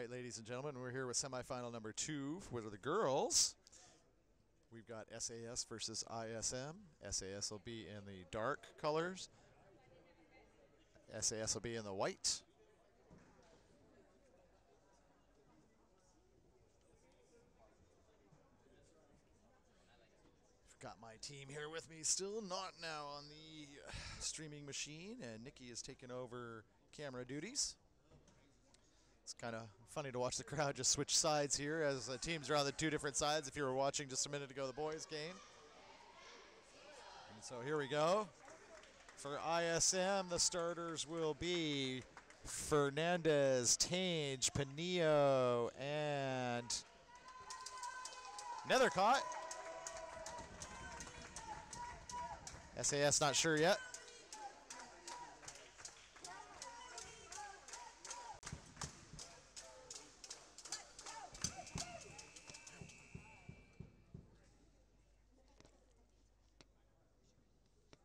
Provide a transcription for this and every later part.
right, ladies and gentlemen, we're here with semifinal number 2 with the girls. We've got SAS versus ISM. SAS will be in the dark colors. SAS will be in the white. Got my team here with me still, not now on the streaming machine, and Nikki is taking over camera duties. It's kind of funny to watch the crowd just switch sides here as the teams are on the 2 different sides if you were watching just a minute ago the boys game. And so here we go. For ISM, the starters will be Fernandez, Tange, Panillo, and Nethercott. SAS not sure yet.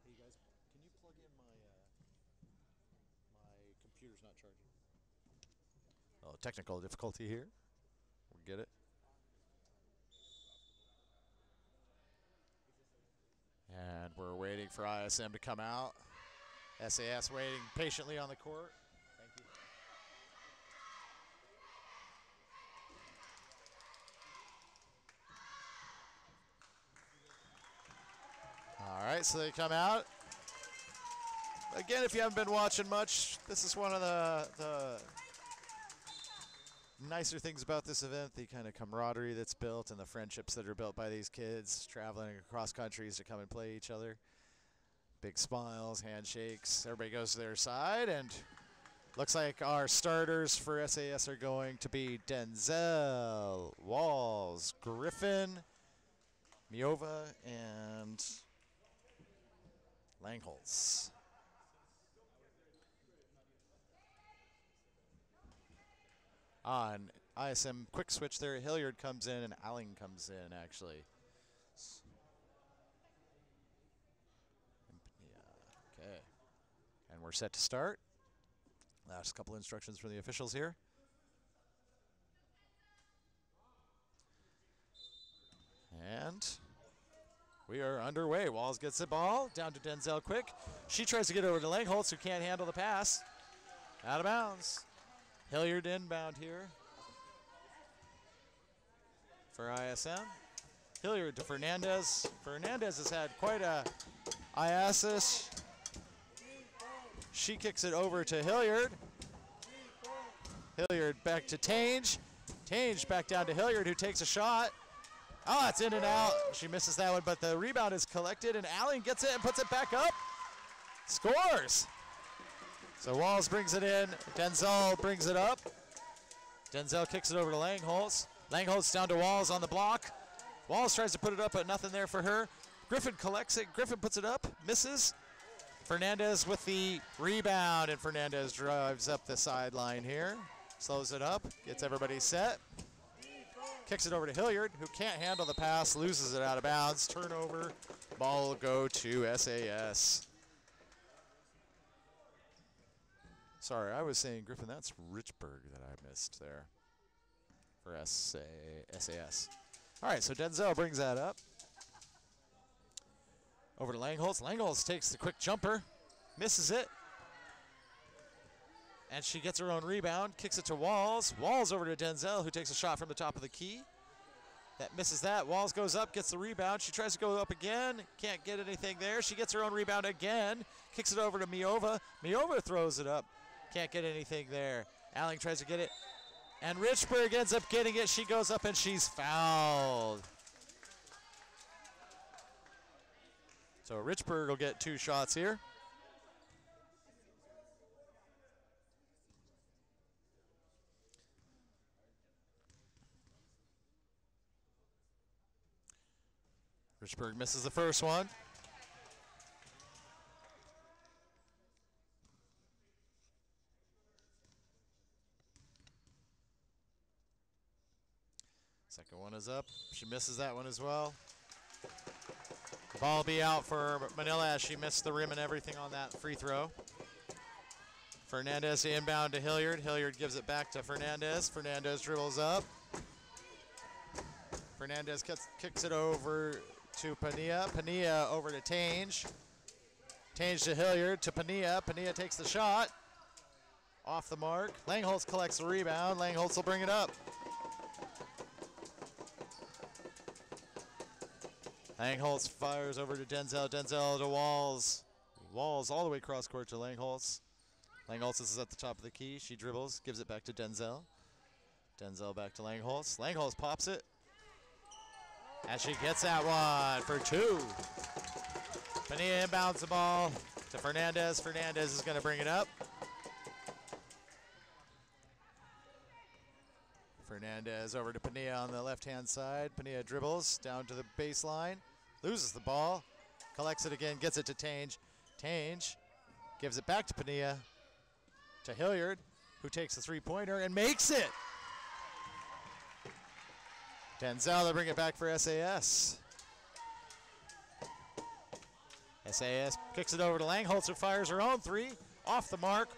Hey you guys, can you plug in my computer's not charging? Oh, technical difficulty here. We get it. And we're waiting for ISM to come out. SAS waiting patiently on the court. Thank you. All right, so they come out. Again, if you haven't been watching much, this is one of the nicer things about this event, the kind of camaraderie that's built and the friendships that are built by these kids traveling across countries to come and play each other. Big smiles, handshakes, everybody goes to their side, and looks like our starters for SAS are going to be Denzel, Walls, Griffin, Miova, and Langholz. On ISM, quick switch there. Hilliard comes in and Alling comes in, actually. Yeah, okay. And we're set to start. Last couple instructions from the officials here. And we are underway. Walls gets the ball. Down to Denzel quick. She tries to get over to Langholz, who can't handle the pass. Out of bounds. Hilliard inbound here for ISM. Hilliard to Fernandez. Fernandez has had quite a IASAS. She kicks it over to Hilliard. Hilliard back to Tange. Tange back down to Hilliard, who takes a shot. Oh, it's in and out. She misses that one, but the rebound is collected, and Allen gets it and puts it back up. Scores. So Walls brings it in. Denzel brings it up. Denzel kicks it over to Langholz. Langholz down to Walls on the block. Walls tries to put it up, but nothing there for her. Griffin collects it. Griffin puts it up, misses. Fernandez with the rebound, and Fernandez drives up the sideline here. Slows it up, gets everybody set. Kicks it over to Hilliard, who can't handle the pass, loses it out of bounds. Turnover. Ball will go to SAS. Sorry, I was saying Griffin. That's Richburg that I missed there for SAS. All right, so Denzel brings that up. Over to Langholz. Langholz takes the quick jumper, misses it. And she gets her own rebound, kicks it to Walls. Walls over to Denzel, who takes a shot from the top of the key. That misses that. Walls goes up, gets the rebound. She tries to go up again. Can't get anything there. She gets her own rebound again. Kicks it over to Miova. Miova throws it up. Can't get anything there. Alling tries to get it. And Richburg ends up getting it. She goes up and she's fouled. So Richburg will get 2 shots here. Richburg misses the first one. Second one is up. She misses that one as well. Ball will be out for Manila as she missed the rim and everything on that free throw. Fernandez inbound to Hilliard. Hilliard gives it back to Fernandez. Fernandez dribbles up. Fernandez kicks it over to Pania. Pania over to Tange. Tange to Hilliard to Pania. Pania takes the shot. Off the mark. Langholtz collects the rebound. Langholtz will bring it up. Langholtz fires over to Denzel. Denzel to Walls. Walls all the way cross court to Langholtz. Langholtz is at the top of the key. She dribbles, gives it back to Denzel. Denzel back to Langholtz. Langholtz pops it. And she gets that one for two. Pania inbounds the ball to Fernandez. Fernandez is going to bring it up. Fernandez over to Pania on the left-hand side. Pania dribbles down to the baseline. Loses the ball. Collects it again, gets it to Tange. Tange gives it back to Pania. To Hilliard, who takes the three-pointer and makes it. Denzel to bring it back for SAS. SAS kicks it over to Langholtz, who fires her own three. Off the mark.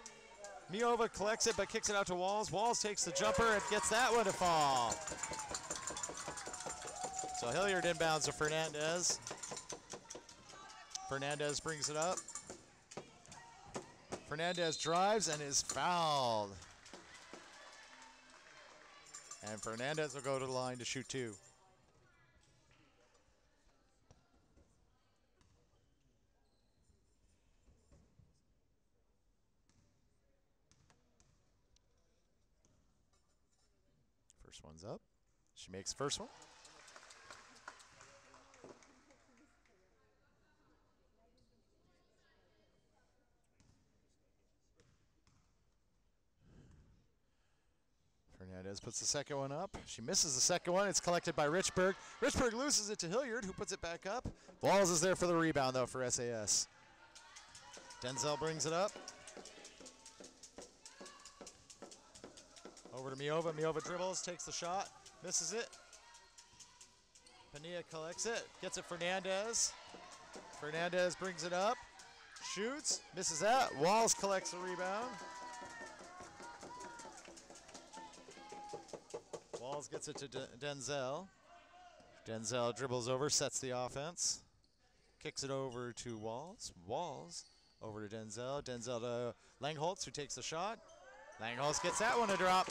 Miova collects it but kicks it out to Walls. Walls takes the jumper and gets that one to fall. So Hilliard inbounds to Fernandez. Fernandez brings it up. Fernandez drives and is fouled. And Fernandez will go to the line to shoot two. First one's up. She makes the first one. Fernandez puts the second one up. She misses the second one. It's collected by Richburg. Richburg loses it to Hilliard, who puts it back up. Walls is there for the rebound, though, for SAS. Denzel brings it up. Over to Miova. Miova dribbles, takes the shot, misses it. Pania collects it, gets it Fernandez. Fernandez brings it up, shoots, misses that. Walls collects the rebound. Walls gets it to Denzel. Denzel dribbles over, sets the offense. Kicks it over to Walls. Walls over to Denzel. Denzel to Langholtz, who takes the shot. Langholtz gets that one to drop.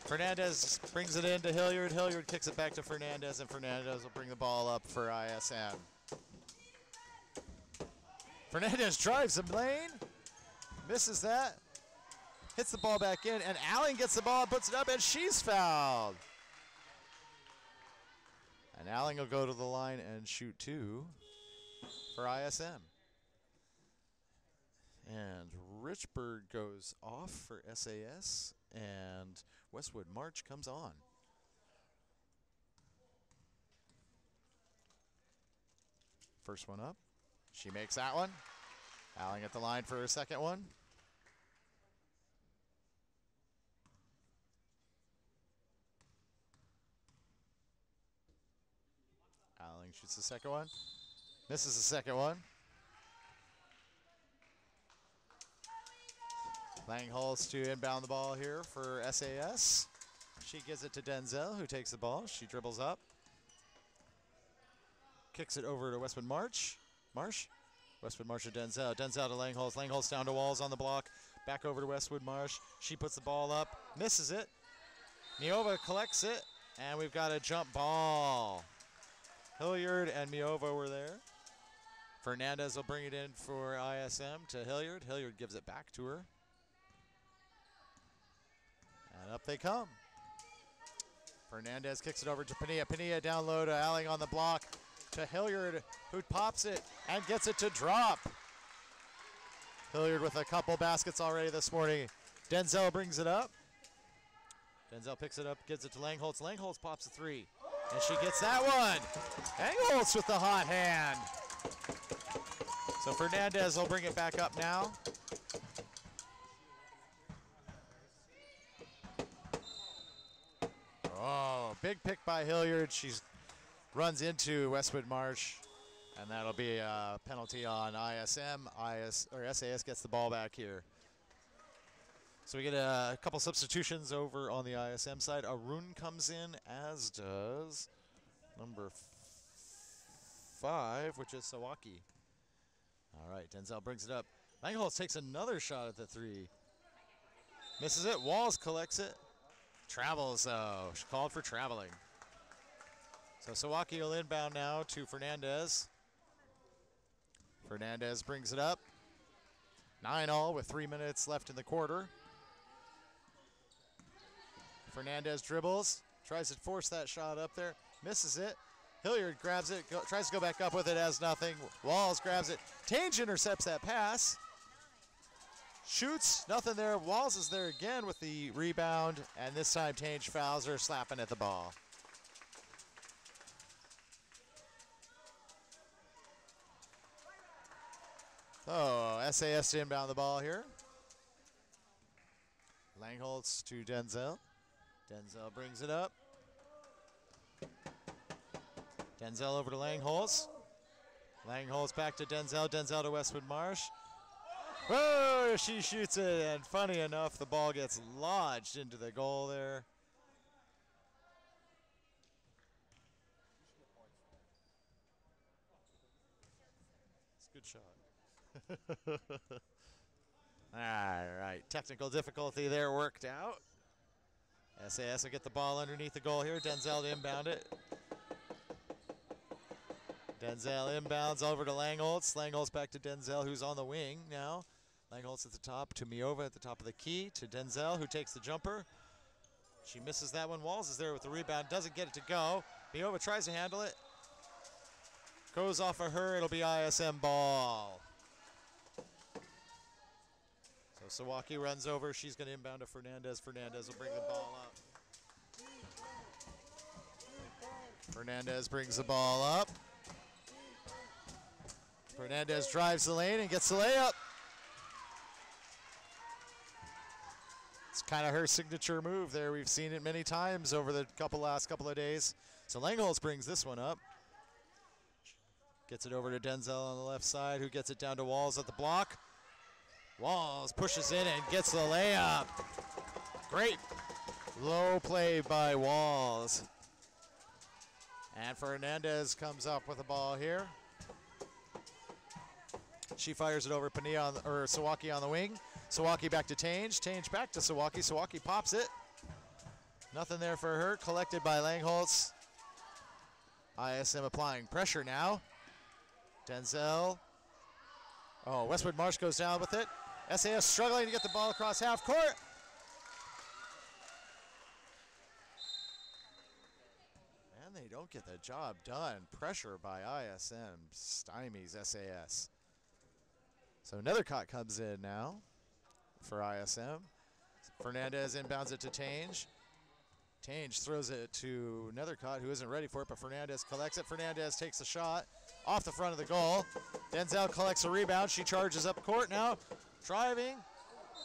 Fernandez brings it in to Hilliard. Hilliard kicks it back to Fernandez, and Fernandez will bring the ball up for ISM. Fernandez drives the lane, misses that, hits the ball back in, and Allen gets the ball, puts it up, and she's fouled. And Allen will go to the line and shoot two for ISM. And Richburg goes off for SAS, and Westwood March comes on. First one up. She makes that one. Allen at the line for her second one. Allen shoots the second one. Misses the second one. Langholtz to inbound the ball here for SAS. She gives it to Denzel, who takes the ball. She dribbles up. Kicks it over to Westwood March. Westwood March to Denzel. Denzel to Langholtz. Langholtz down to Walls on the block. Back over to Westwood March. She puts the ball up. Misses it. Miova collects it. And we've got a jump ball. Hilliard and Miova were there. Fernandez will bring it in for ISM to Hilliard. Hilliard gives it back to her. And up they come. Fernandez kicks it over to Pania. Pania down low to Alling on the block to Hilliard, who pops it and gets it to drop. Hilliard with a couple baskets already this morning. Denzel brings it up. Denzel picks it up, gives it to Langholtz. Langholtz pops a three, and she gets that one. Langholtz with the hot hand. So Fernandez will bring it back up now. Oh, big pick by Hilliard. She runs into Westwood Marsh. And that'll be a penalty on ISM. SAS gets the ball back here. So we get a couple substitutions over on the ISM side. Arun comes in, as does number 5, which is Sawaki. All right, Denzel brings it up. Langholz takes another shot at the 3. Misses it. Walls collects it. Travels, though. She called for traveling. So Sawaki will inbound now to Fernandez. Fernandez brings it up. 9-all with 3 minutes left in the quarter. Fernandez dribbles, tries to force that shot up there, misses it. Hilliard grabs it, tries to go back up with it as nothing. Walls grabs it. Tange intercepts that pass. Shoots, nothing there. Walls is there again with the rebound, and this time Tange fouls her, slapping at the ball. Oh, SAS to inbound the ball here. Langholz to Denzel. Denzel brings it up. Denzel over to Langholz. Langholz back to Denzel. Denzel to Westwood Marsh. Whoa, she shoots it, and funny enough, the ball gets lodged into the goal there. It's a good shot. All right, technical difficulty there worked out. SAS will get the ball underneath the goal here. Denzel to inbound it. Denzel inbounds over to Langholz. Langholz back to Denzel, who's on the wing now. Langholz at the top to Miova at the top of the key to Denzel, who takes the jumper. She misses that one. Walls is there with the rebound, doesn't get it to go. Miova tries to handle it. Goes off of her, it'll be ISM ball. So Sawaki runs over, she's gonna inbound to Fernandez. Fernandez will bring the ball up. Fernandez brings the ball up. Fernandez drives the lane and gets the layup. It's kind of her signature move there. We've seen it many times over the last couple of days. So Langholz brings this one up. Gets it over to Denzel on the left side, who gets it down to Walls at the block. Walls pushes in and gets the layup. Great low play by Walls. And Fernandez comes up with the ball here. She fires it over Sawaki on the wing. Sawaki back to Tange. Tange back to Sawaki. Sawaki pops it. Nothing there for her. Collected by Langholz. ISM applying pressure now. Denzel. Oh, Westwood Marsh goes down with it. SAS struggling to get the ball across half court. And they don't get the job done. Pressure by ISM stymies SAS. So Nethercott comes in now for ISM. Fernandez inbounds it to Tange. Tange throws it to Nethercott, who isn't ready for it, but Fernandez collects it. Fernandez takes the shot off the front of the goal. Denzel collects a rebound. She charges up court now. Driving.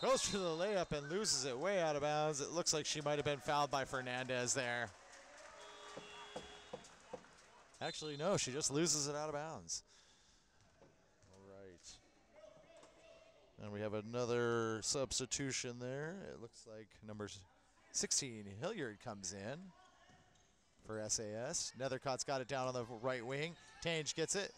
Goes for the layup and loses it way out of bounds. It looks like she might have been fouled by Fernandez there. Actually, no, she just loses it out of bounds. All right. And we have another substitution there. It looks like number 16, Hilliard, comes in for SAS. Nethercott's got it down on the right wing. Tange gets it.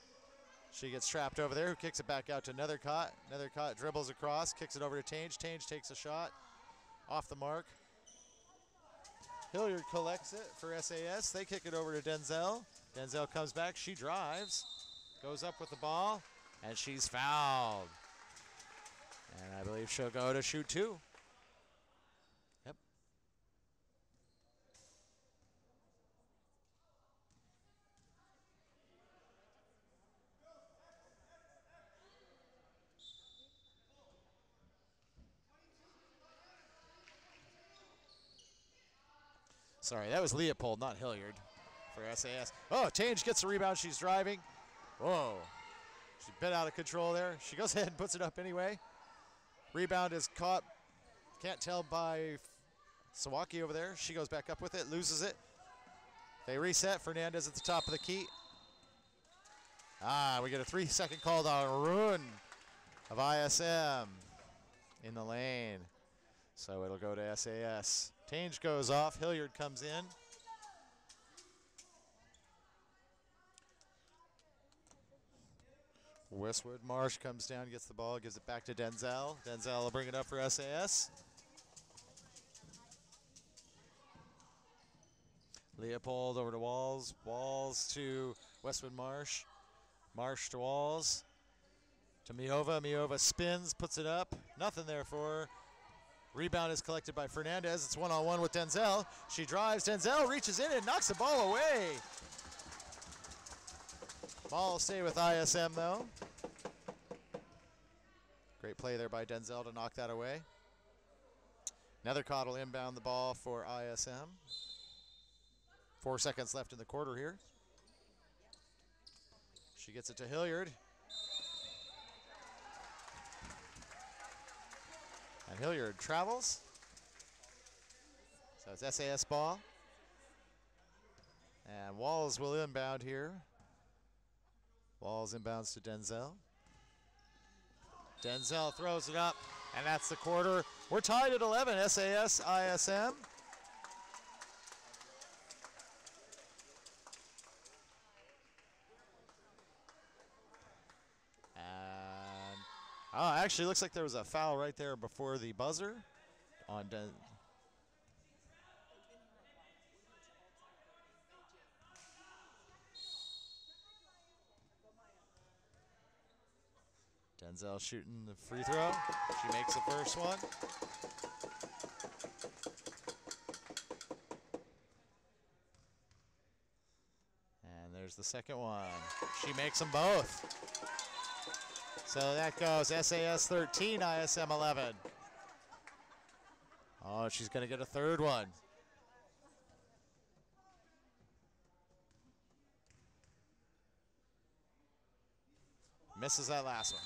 She gets trapped over there, who kicks it back out to Nethercott. Nethercott dribbles across, kicks it over to Tange. Tange takes a shot off the mark. Hilliard collects it for SAS. They kick it over to Denzel. Denzel comes back, she drives, goes up with the ball, and she's fouled. And I believe she'll go to shoot 2. Yep. Sorry, that was Leopold, not Hilliard for SAS. Oh, Tange gets the rebound. She's driving. Whoa. She's a bit out of control there. She goes ahead and puts it up anyway. Rebound is caught. Can't tell by Sawaki over there. She goes back up with it, loses it. They reset. Fernandez at the top of the key. We get a 3-second call on Rune of ISM in the lane. So it'll go to SAS. Tange goes off, Hilliard comes in. Westwood Marsh comes down, gets the ball, gives it back to Denzel. Denzel will bring it up for SAS. Leopold over to Walls. Walls to Westwood Marsh. Marsh to Walls. To Miova. Miova spins, puts it up. Nothing there for her. Rebound is collected by Fernandez. It's one-on-one with Denzel. She drives. Denzel reaches in and knocks the ball away. Ball will stay with ISM though. Great play there by Denzel to knock that away. Nethercott will inbound the ball for ISM. 4 seconds left in the quarter here. She gets it to Hilliard. And Hilliard travels. So it's SAS ball. And Walls will inbound here. Walls inbounds to Denzel. Denzel throws it up, and that's the quarter. We're tied at 11, SAS, ISM. Actually looks like there was a foul right there before the buzzer on Denzel shooting the free throw. She makes the first one. And there's the second one. She makes them both. So that goes SAS 13, ISM 11. Oh, she's going to get a third one. Misses that last one.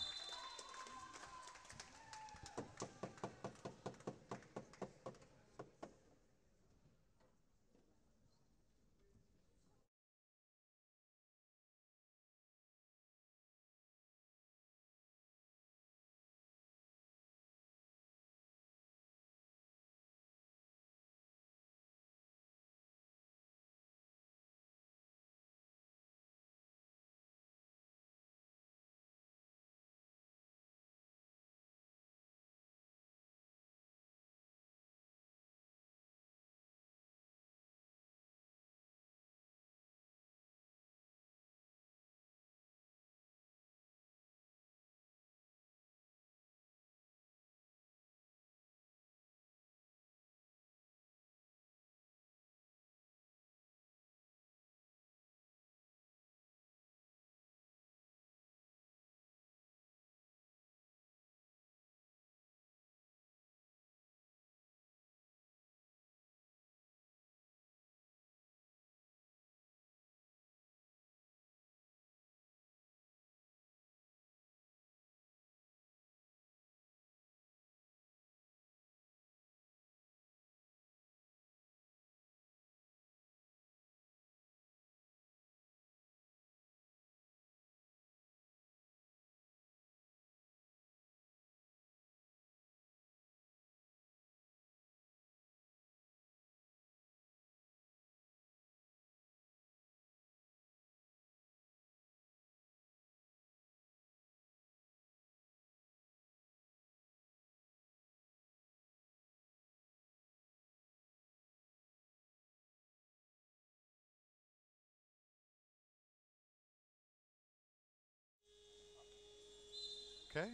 Okay.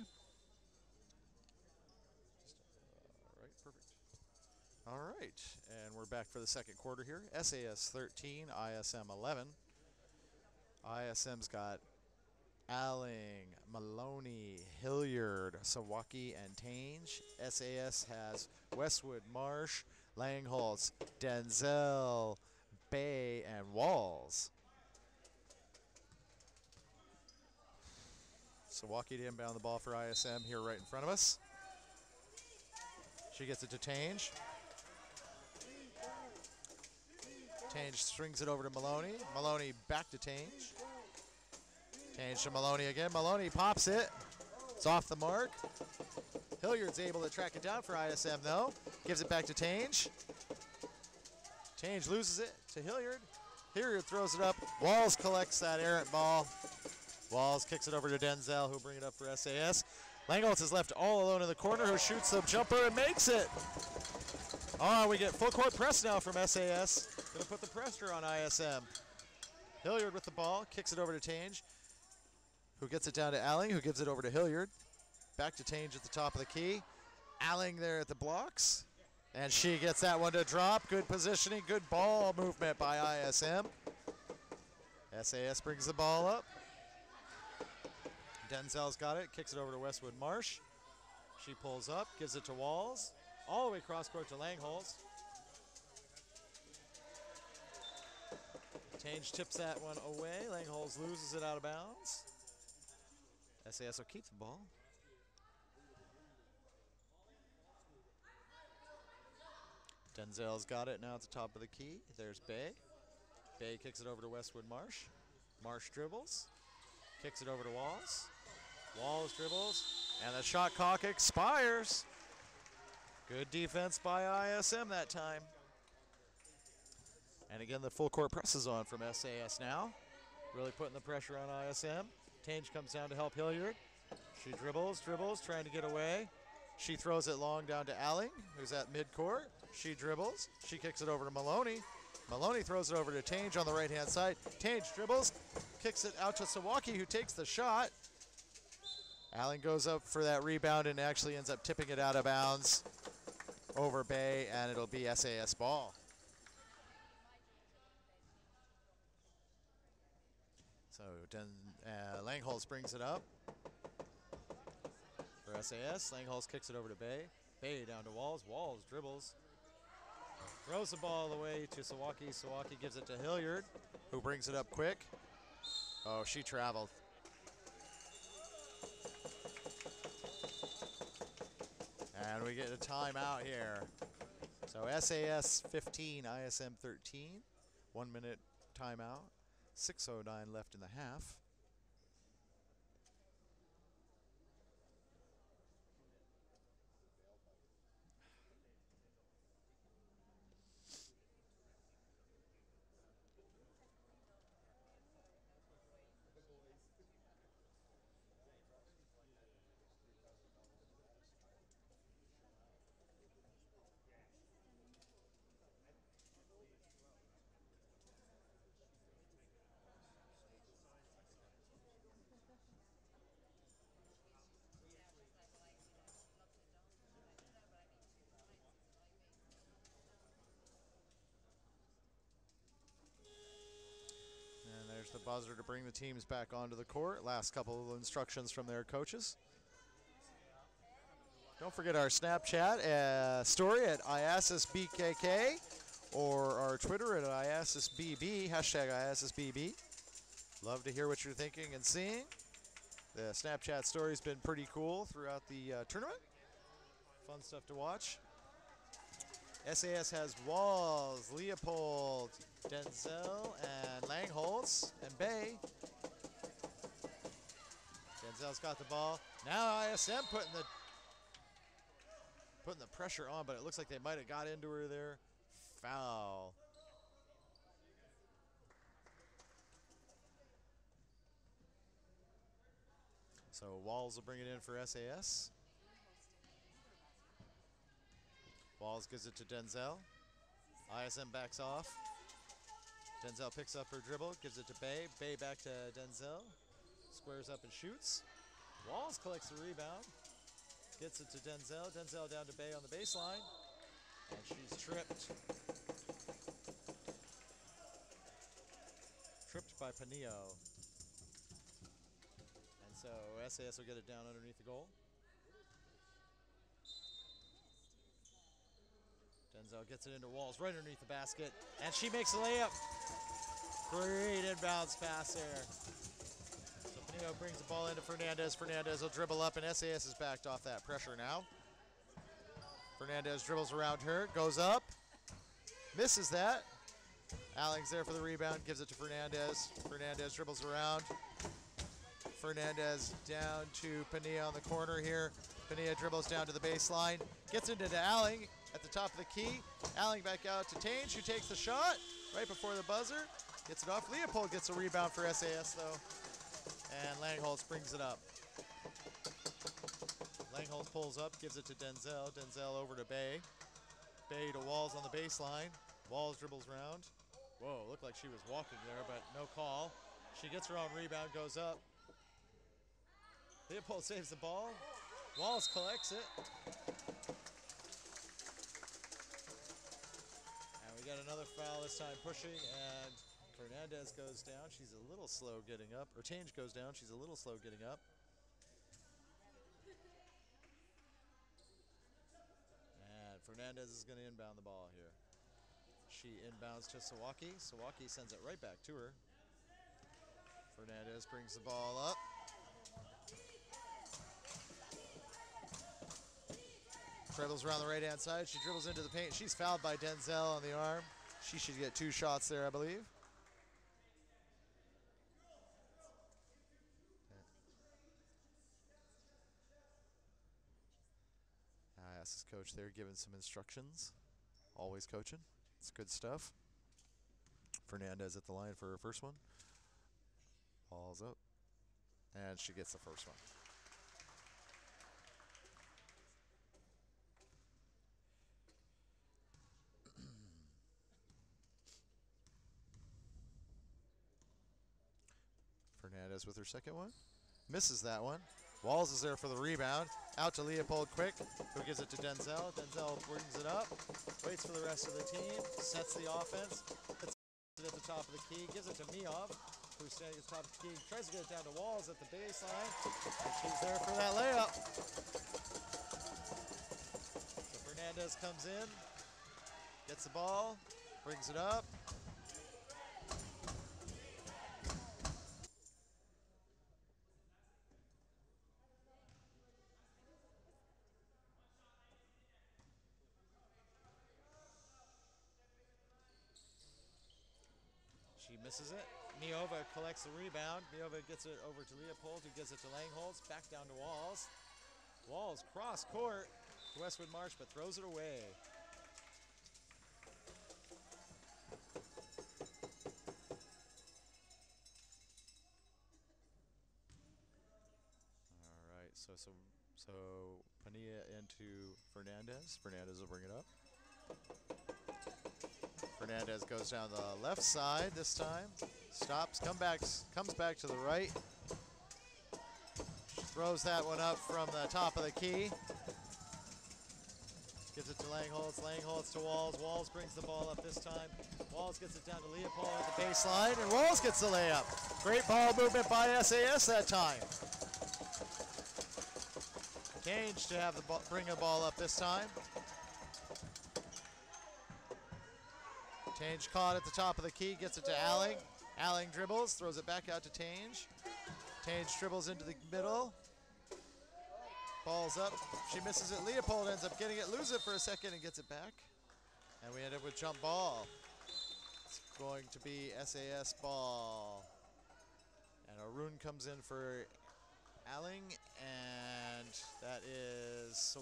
All right, perfect. All right, and we're back for the second quarter here. SAS 13, ISM 11. ISM's got Alling, Maloney, Hilliard, Sawaki, and Tange. SAS has Westwood, Marsh, Langholtz, Denzel, Bay, and Walls. Sawaki to inbound the ball for ISM here right in front of us. She gets it to Tange. Tange strings it over to Maloney. Maloney back to Tange. Change to Maloney again. Maloney pops it. It's off the mark. Hilliard's able to track it down for ISM though. Gives it back to Tange. Tange loses it to Hilliard. Hilliard throws it up. Walls collects that errant ball. Walls kicks it over to Denzel, who'll bring it up for SAS. Langholtz is left all alone in the corner, who shoots the jumper and makes it. Oh, we get full court press now from SAS. Gonna put the pressure on ISM. Hilliard with the ball, kicks it over to Tange, who gets it down to Alling, who gives it over to Hilliard. Back to Tange at the top of the key. Alling there at the blocks. And she gets that one to drop. Good positioning, good ball movement by ISM. SAS brings the ball up. Denzel's got it, kicks it over to Westwood Marsh. She pulls up, gives it to Walls. All the way cross court to Langholz. Tange tips that one away. Langholz loses it out of bounds. SAS will keep the ball. Denzel's got it now at the top of the key. There's Bay. Bay kicks it over to Westwood Marsh. Marsh dribbles. Kicks it over to Walls. Walls dribbles. And the shot clock expires. Good defense by ISM that time. And again, the full court press is on from SAS now. Really putting the pressure on ISM. Tange comes down to help Hilliard. She dribbles, trying to get away. She throws it long down to Alling, who's at midcourt. She dribbles. She kicks it over to Maloney. Maloney throws it over to Tange on the right-hand side. Tange dribbles, kicks it out to Sawaki, who takes the shot. Alling goes up for that rebound and actually ends up tipping it out of bounds over Bay, and it'll be SAS ball. So Langholz brings it up for SAS. Langholz kicks it over to Bay. Bay down to Walls. Walls dribbles. Throws the ball away to Sawaki. Sawaki gives it to Hilliard, who brings it up quick. Oh, she traveled. And we get a timeout here. So SAS 15, ISM 13. 1 minute timeout. 6:09 left in the half. There's the buzzer to bring the teams back onto the court. Last couple of instructions from their coaches. Don't forget our Snapchat story at IASASBKK or our Twitter at IASASBB, hashtag IASASBB. Love to hear what you're thinking and seeing. The Snapchat story's been pretty cool throughout the tournament. Fun stuff to watch. SAS has Walls, Leopold, Denzel, and Langholz, and Bay. Denzel's got the ball. Now ISM putting the pressure on, but it looks like they might have got into her there. Foul. So Walls will bring it in for SAS. Walls gives it to Denzel. ISM backs off. Denzel picks up her dribble, gives it to Bay. Bay back to Denzel. Squares up and shoots. Walls collects the rebound. Gets it to Denzel. Denzel down to Bay on the baseline. And she's tripped. Tripped by Panillo. And so SAS will get it down underneath the goal. Denzel gets it into Walls right underneath the basket, and she makes a layup. Great inbounds pass there. So Panillo brings the ball into Fernandez. Fernandez will dribble up, and SAS is backed off that pressure now. Fernandez dribbles around her, goes up, misses that. Alling's there for the rebound, gives it to Fernandez. Fernandez dribbles around. Fernandez down to Pania on the corner here. Pania dribbles down to the baseline, gets into Alling at the top of the key. Alling back out to Tange, who takes the shot right before the buzzer. Gets it off. Leopold gets a rebound for SAS though. And Langholz brings it up. Langholz pulls up, gives it to Denzel. Denzel over to Bay. Bay to Walls on the baseline. Walls dribbles around. Whoa, looked like she was walking there, but no call. She gets her own rebound, goes up. Leopold saves the ball. Walls collects it. And we got another foul, this time pushing, and Fernandez goes down. She's a little slow getting up. Or Tange goes down. She's a little slow getting up. And Fernandez is going to inbound the ball here. She inbounds to Sawaki. Sawaki sends it right back to her. Fernandez brings the ball up. Dribbles around the right-hand side. She dribbles into the paint. She's fouled by Denzel on the arm. She should get 2 shots there, I believe. IASAS coach there giving some instructions. Always coaching. It's good stuff. Fernandez at the line for her first one. Ball's up. And she gets the first one. Fernandez with her second one. Misses that one. Walls is there for the rebound. Out to Leopold quick, who gives it to Denzel. Denzel brings it up, waits for the rest of the team, sets the offense, puts it at the top of the key, gives it to Miov, who's standing at the top of the key, tries to get it down to Walls at the baseline, and she's there for that layup. So Fernandez comes in, gets the ball, brings it up. She misses it. Miova collects the rebound. Miova gets it over to Leopold, who gives it to Langholz. Back down to Walls. Walls cross court to Westwood Marsh, but throws it away. All right, so Pania into Fernandez. Fernandez will bring it up. Fernandez goes down the left side this time. Stops, comes back to the right. Throws that one up from the top of the key. Gives it to Langholz. Langholz to Walls. Walls brings the ball up this time. Walls gets it down to Leopold at the baseline, and Walls gets the layup. Great ball movement by SAS that time. Tange to have the ball, bring the ball up this time. Tange caught at the top of the key, gets it to Alling. Alling dribbles, throws it back out to Tange. Tange dribbles into the middle. Ball's up, she misses it. Leopold ends up getting it, loses it for a second and gets it back. And we end up with jump ball. It's going to be SAS ball. And Arun comes in for Alling, and that is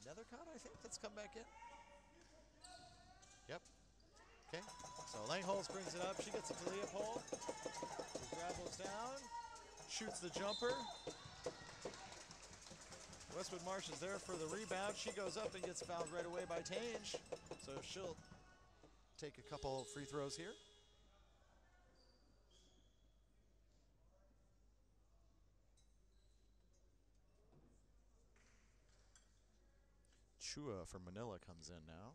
Nethercott, I think, that's come back in. Yep. Okay. So Langholz brings it up. She gets it to Leopold. He grapples down, shoots the jumper. Westwood Marsh is there for the rebound. She goes up and gets fouled right away by Tange. So she'll take a couple free throws here. Chua from Manila comes in now.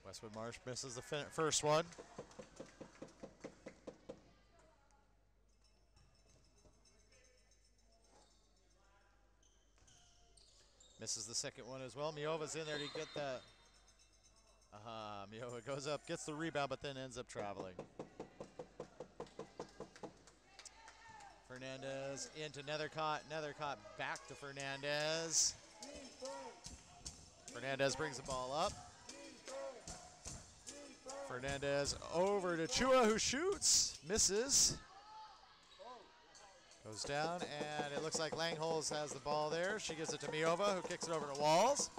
Westwood Marsh misses the first one. Misses the second one as well. Miova's in there to get the... Miova goes up, gets the rebound, but then ends up traveling. Fernandez into Nethercott. Nethercott back to Fernandez. Fernandez brings the ball up. Fernandez over to Chua, who shoots, misses. Goes down, and it looks like Langholz has the ball there. She gives it to Miova, who kicks it over to Walls.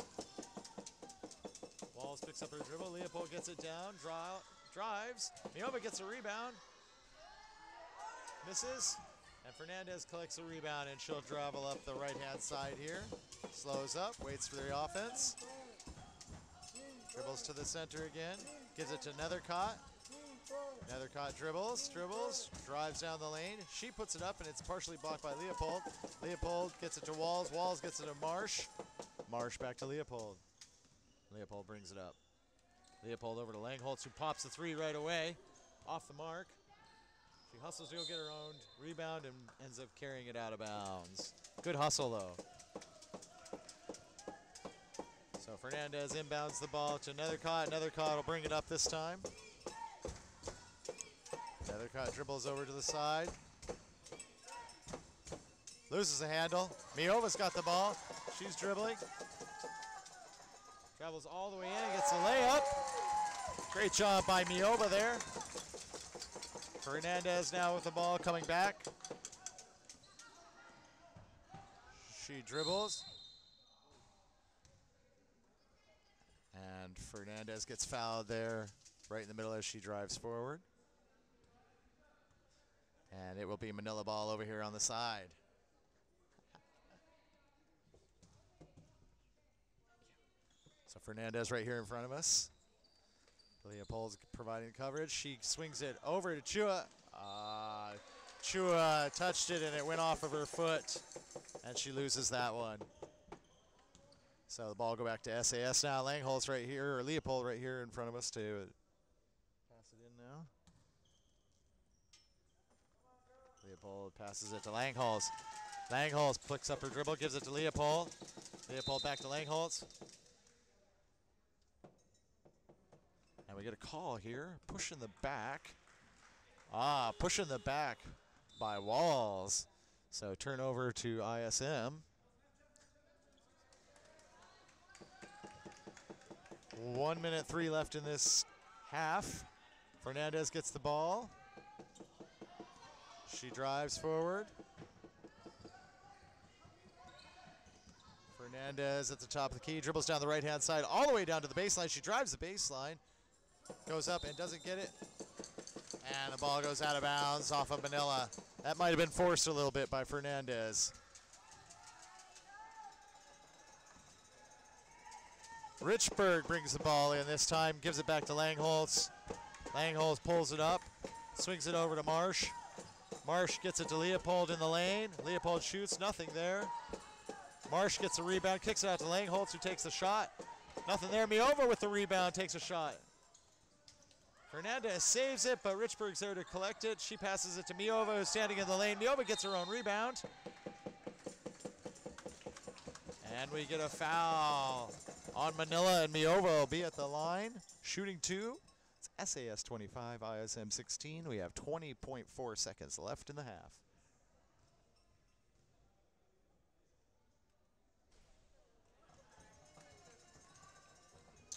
Walls picks up her dribble. Leopold gets it down, drives. Miova gets a rebound. Misses. And Fernandez collects a rebound, and she'll travel up the right-hand side here. Slows up, waits for the offense. Dribbles to the center again. Gives it to Nethercott. Nethercott dribbles, drives down the lane. She puts it up, and it's partially blocked by Leopold. Leopold gets it to Walls. Walls gets it to Marsh. Marsh back to Leopold. Leopold brings it up. Leopold over to Langholz, who pops the three right away. Off the mark. She hustles to go get her own rebound and ends up carrying it out of bounds. Good hustle, though. So Fernandez inbounds the ball to Nethercott. Nethercott will bring it up this time. Nethercott dribbles over to the side. Loses the handle. Miova's got the ball. She's dribbling. Travels all the way in, gets a layup. Great job by Miova there. Fernandez now with the ball coming back. She dribbles. And Fernandez gets fouled there right in the middle as she drives forward. And it will be Manila ball over here on the side. So Fernandez right here in front of us. Leopold's providing coverage. She swings it over to Chua. Chua touched it and it went off of her foot. And she loses that one. So the ball go back to SAS now. Langholz right here, or Leopold right here in front of us to pass it in now. Leopold passes it to Langholz. Langholz picks up her dribble, gives it to Leopold. Leopold back to Langholz. And we get a call here, pushing the back. Pushing the back by Walls. So turnover to ISM. 1:03 left in this half. Fernandez gets the ball. She drives forward. Fernandez at the top of the key, dribbles down the right-hand side all the way down to the baseline. She drives the baseline, goes up and doesn't get it. And the ball goes out of bounds off of Manila. That might have been forced a little bit by Fernandez. Richburg brings the ball in this time, gives it back to Langholz. Langholz pulls it up, swings it over to Marsh. Marsh gets it to Leopold in the lane. Leopold shoots, nothing there. Marsh gets a rebound, kicks it out to Langholz, who takes the shot. Nothing there. Miova with the rebound, takes a shot. Fernandez saves it, but Richburg's there to collect it. She passes it to Miova, who's standing in the lane. Miova gets her own rebound. And we get a foul on Manila, and Miova will be at the line, shooting two. It's SAS 25, ISM 16. We have 20.4 seconds left in the half.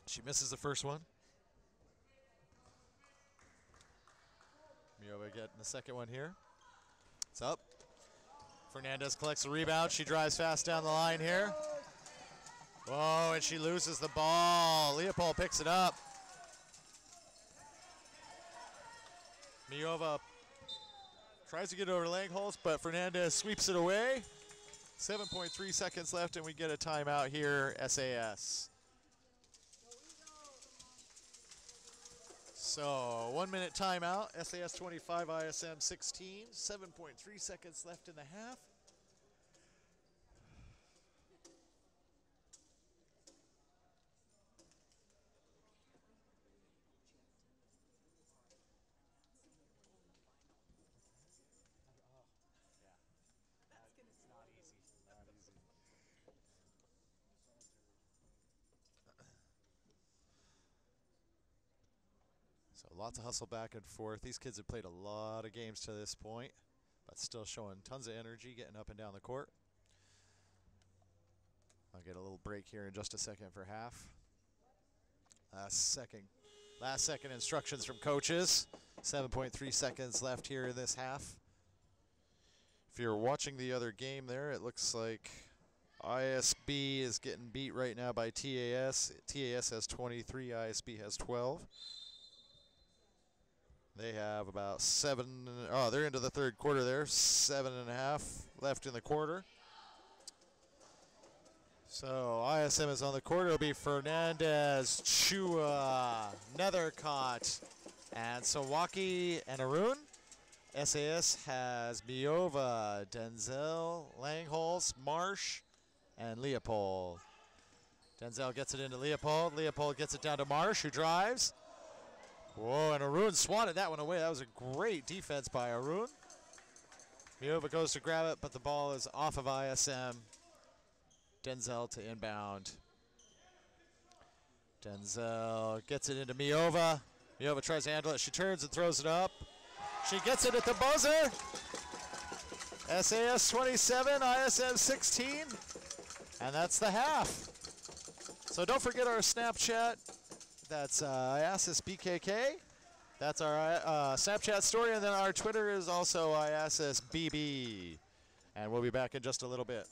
She misses the first one. Miova getting the second one here. It's up. Fernandez collects the rebound. She drives fast down the line here. Whoa, and she loses the ball. Leopold picks it up. Miova tries to get over to Langholz, but Fernandez sweeps it away. 7.3 seconds left, and we get a timeout here, SAS. So 1 minute timeout, SAS 25, ISM 16. 7.3 seconds left in the half. So lots of hustle back and forth. These kids have played a lot of games to this point, but still showing tons of energy, getting up and down the court. I'll get a little break here in just a second for half. Last second instructions from coaches. 7.3 seconds left here in this half. If you're watching the other game there, it looks like ISB is getting beat right now by TAS. TAS has 23, ISB has 12. They have about they're into the third quarter there. 7.5 left in the quarter. So ISM is on the court. It'll be Fernandez, Chua, Nethercott, and Sawaki and Arun. SAS has Miova, Denzel, Langholz, Marsh, and Leopold. Denzel gets it into Leopold. Leopold gets it down to Marsh, who drives. Whoa, and Arun swatted that one away. That was a great defense by Arun. Miova goes to grab it, but the ball is off of ISM. Denzel to inbound. Denzel gets it into Miova. Miova tries to handle it. She turns and throws it up. She gets it at the buzzer. SAS 27, ISM 16. And that's the half. So don't forget our Snapchat. That's IASAS BKK. That's our Snapchat story. And then our Twitter is also IASAS BB. And we'll be back in just a little bit.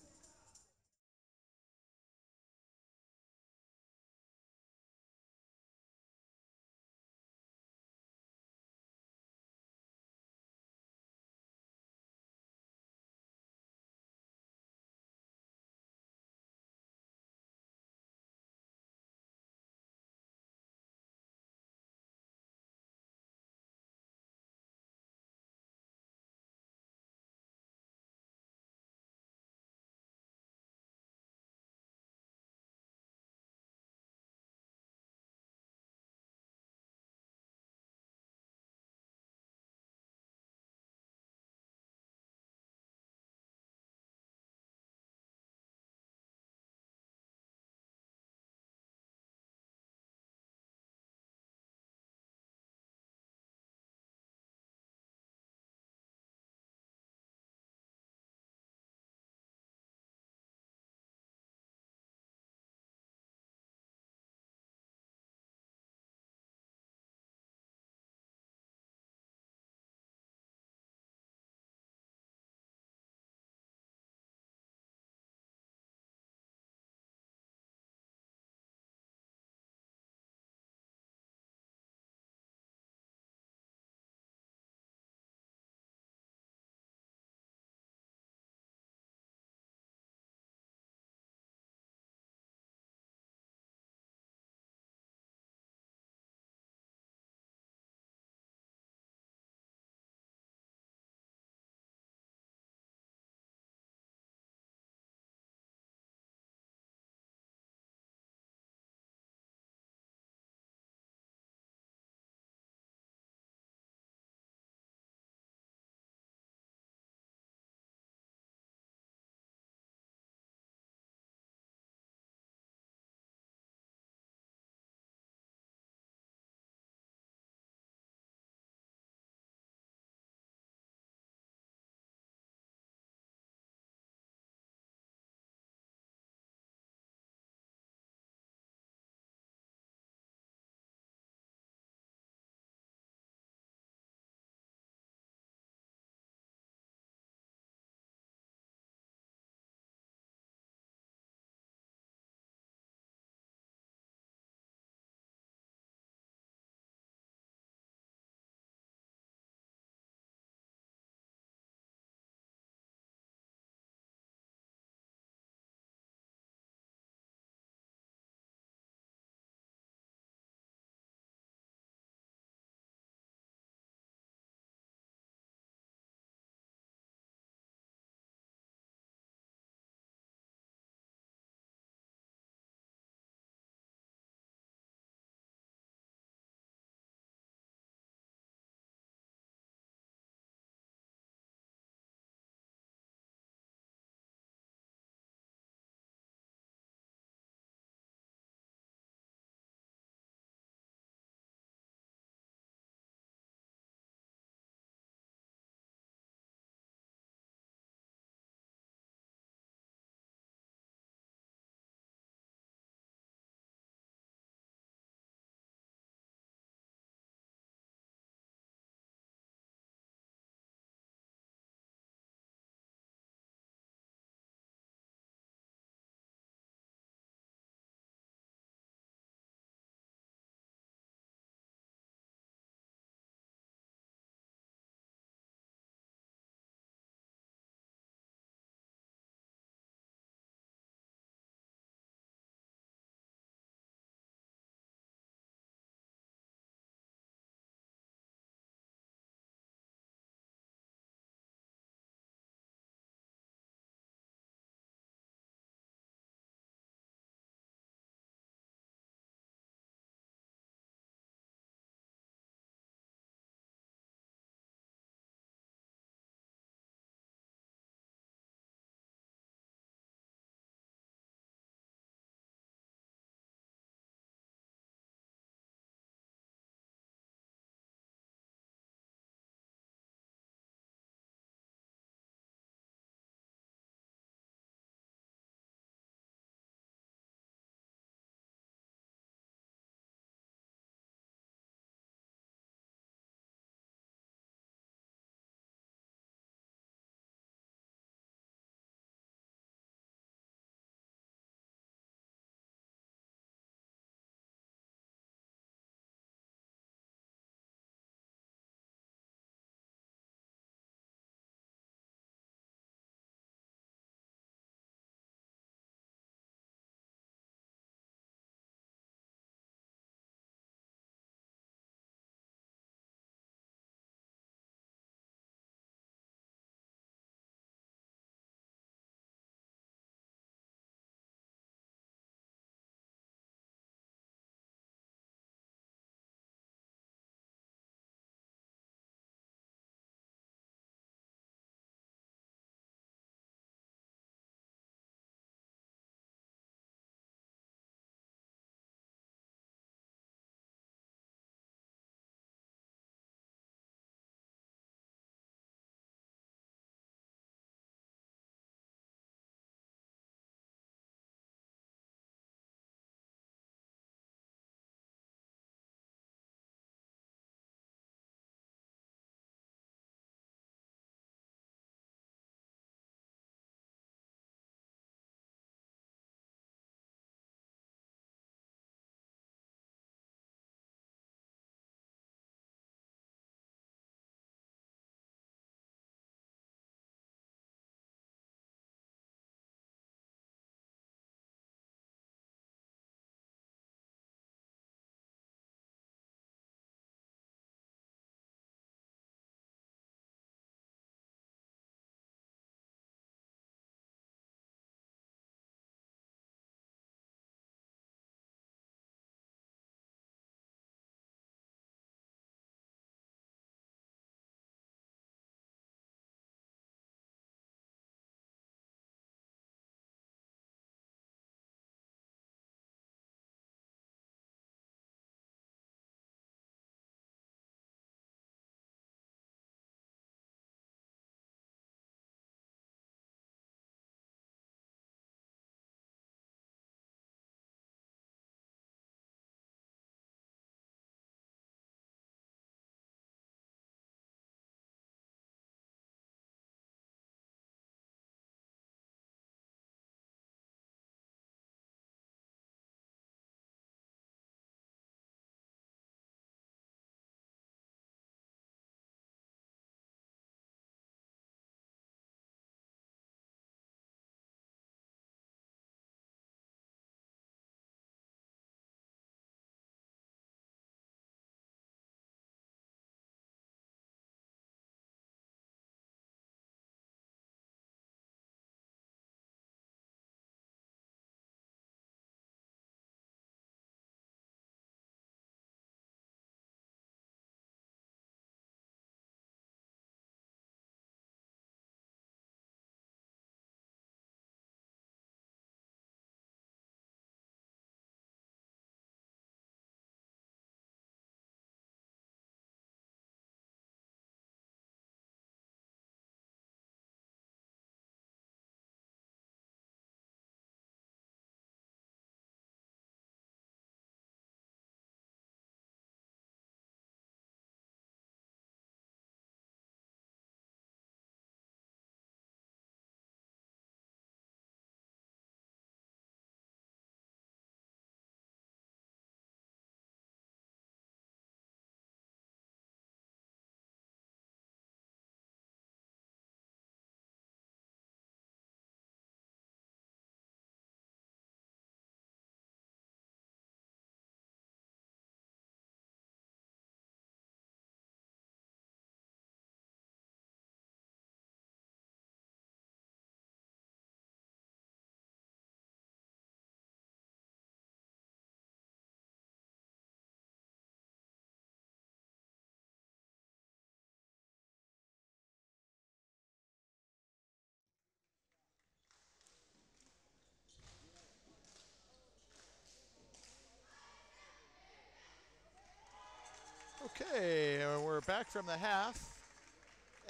Okay, and we're back from the half.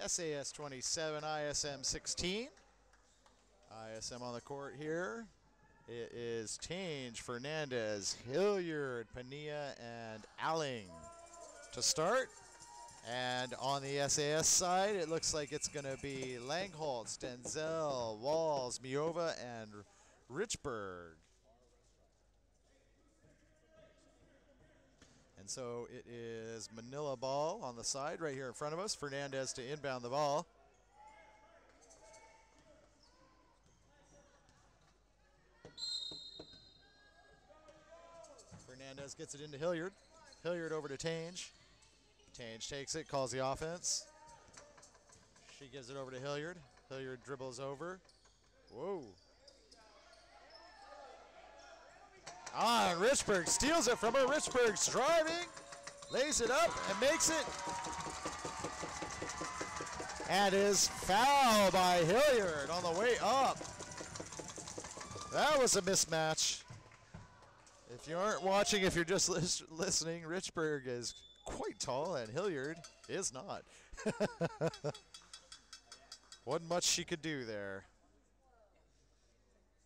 SAS 27, ISM 16. ISM on the court here. It is Tange, Fernandez, Hilliard, Pania, and Alling to start. And on the SAS side, it looks like it's going to be Langholtz, Denzel, Walls, Miova, and Richburg. And so it is Manila ball on the side right here in front of us. Fernandez to inbound the ball. Fernandez gets it into Hilliard. Hilliard over to Tange. Tange takes it, calls the offense. She gives it over to Hilliard. Hilliard dribbles over. Whoa. Ah, and Richburg steals it from her. Richburg's driving, lays it up, and makes it. And is fouled by Hilliard on the way up. That was a mismatch. If you aren't watching, if you're just listening, Richburg is quite tall, and Hilliard is not. Wasn't much she could do there.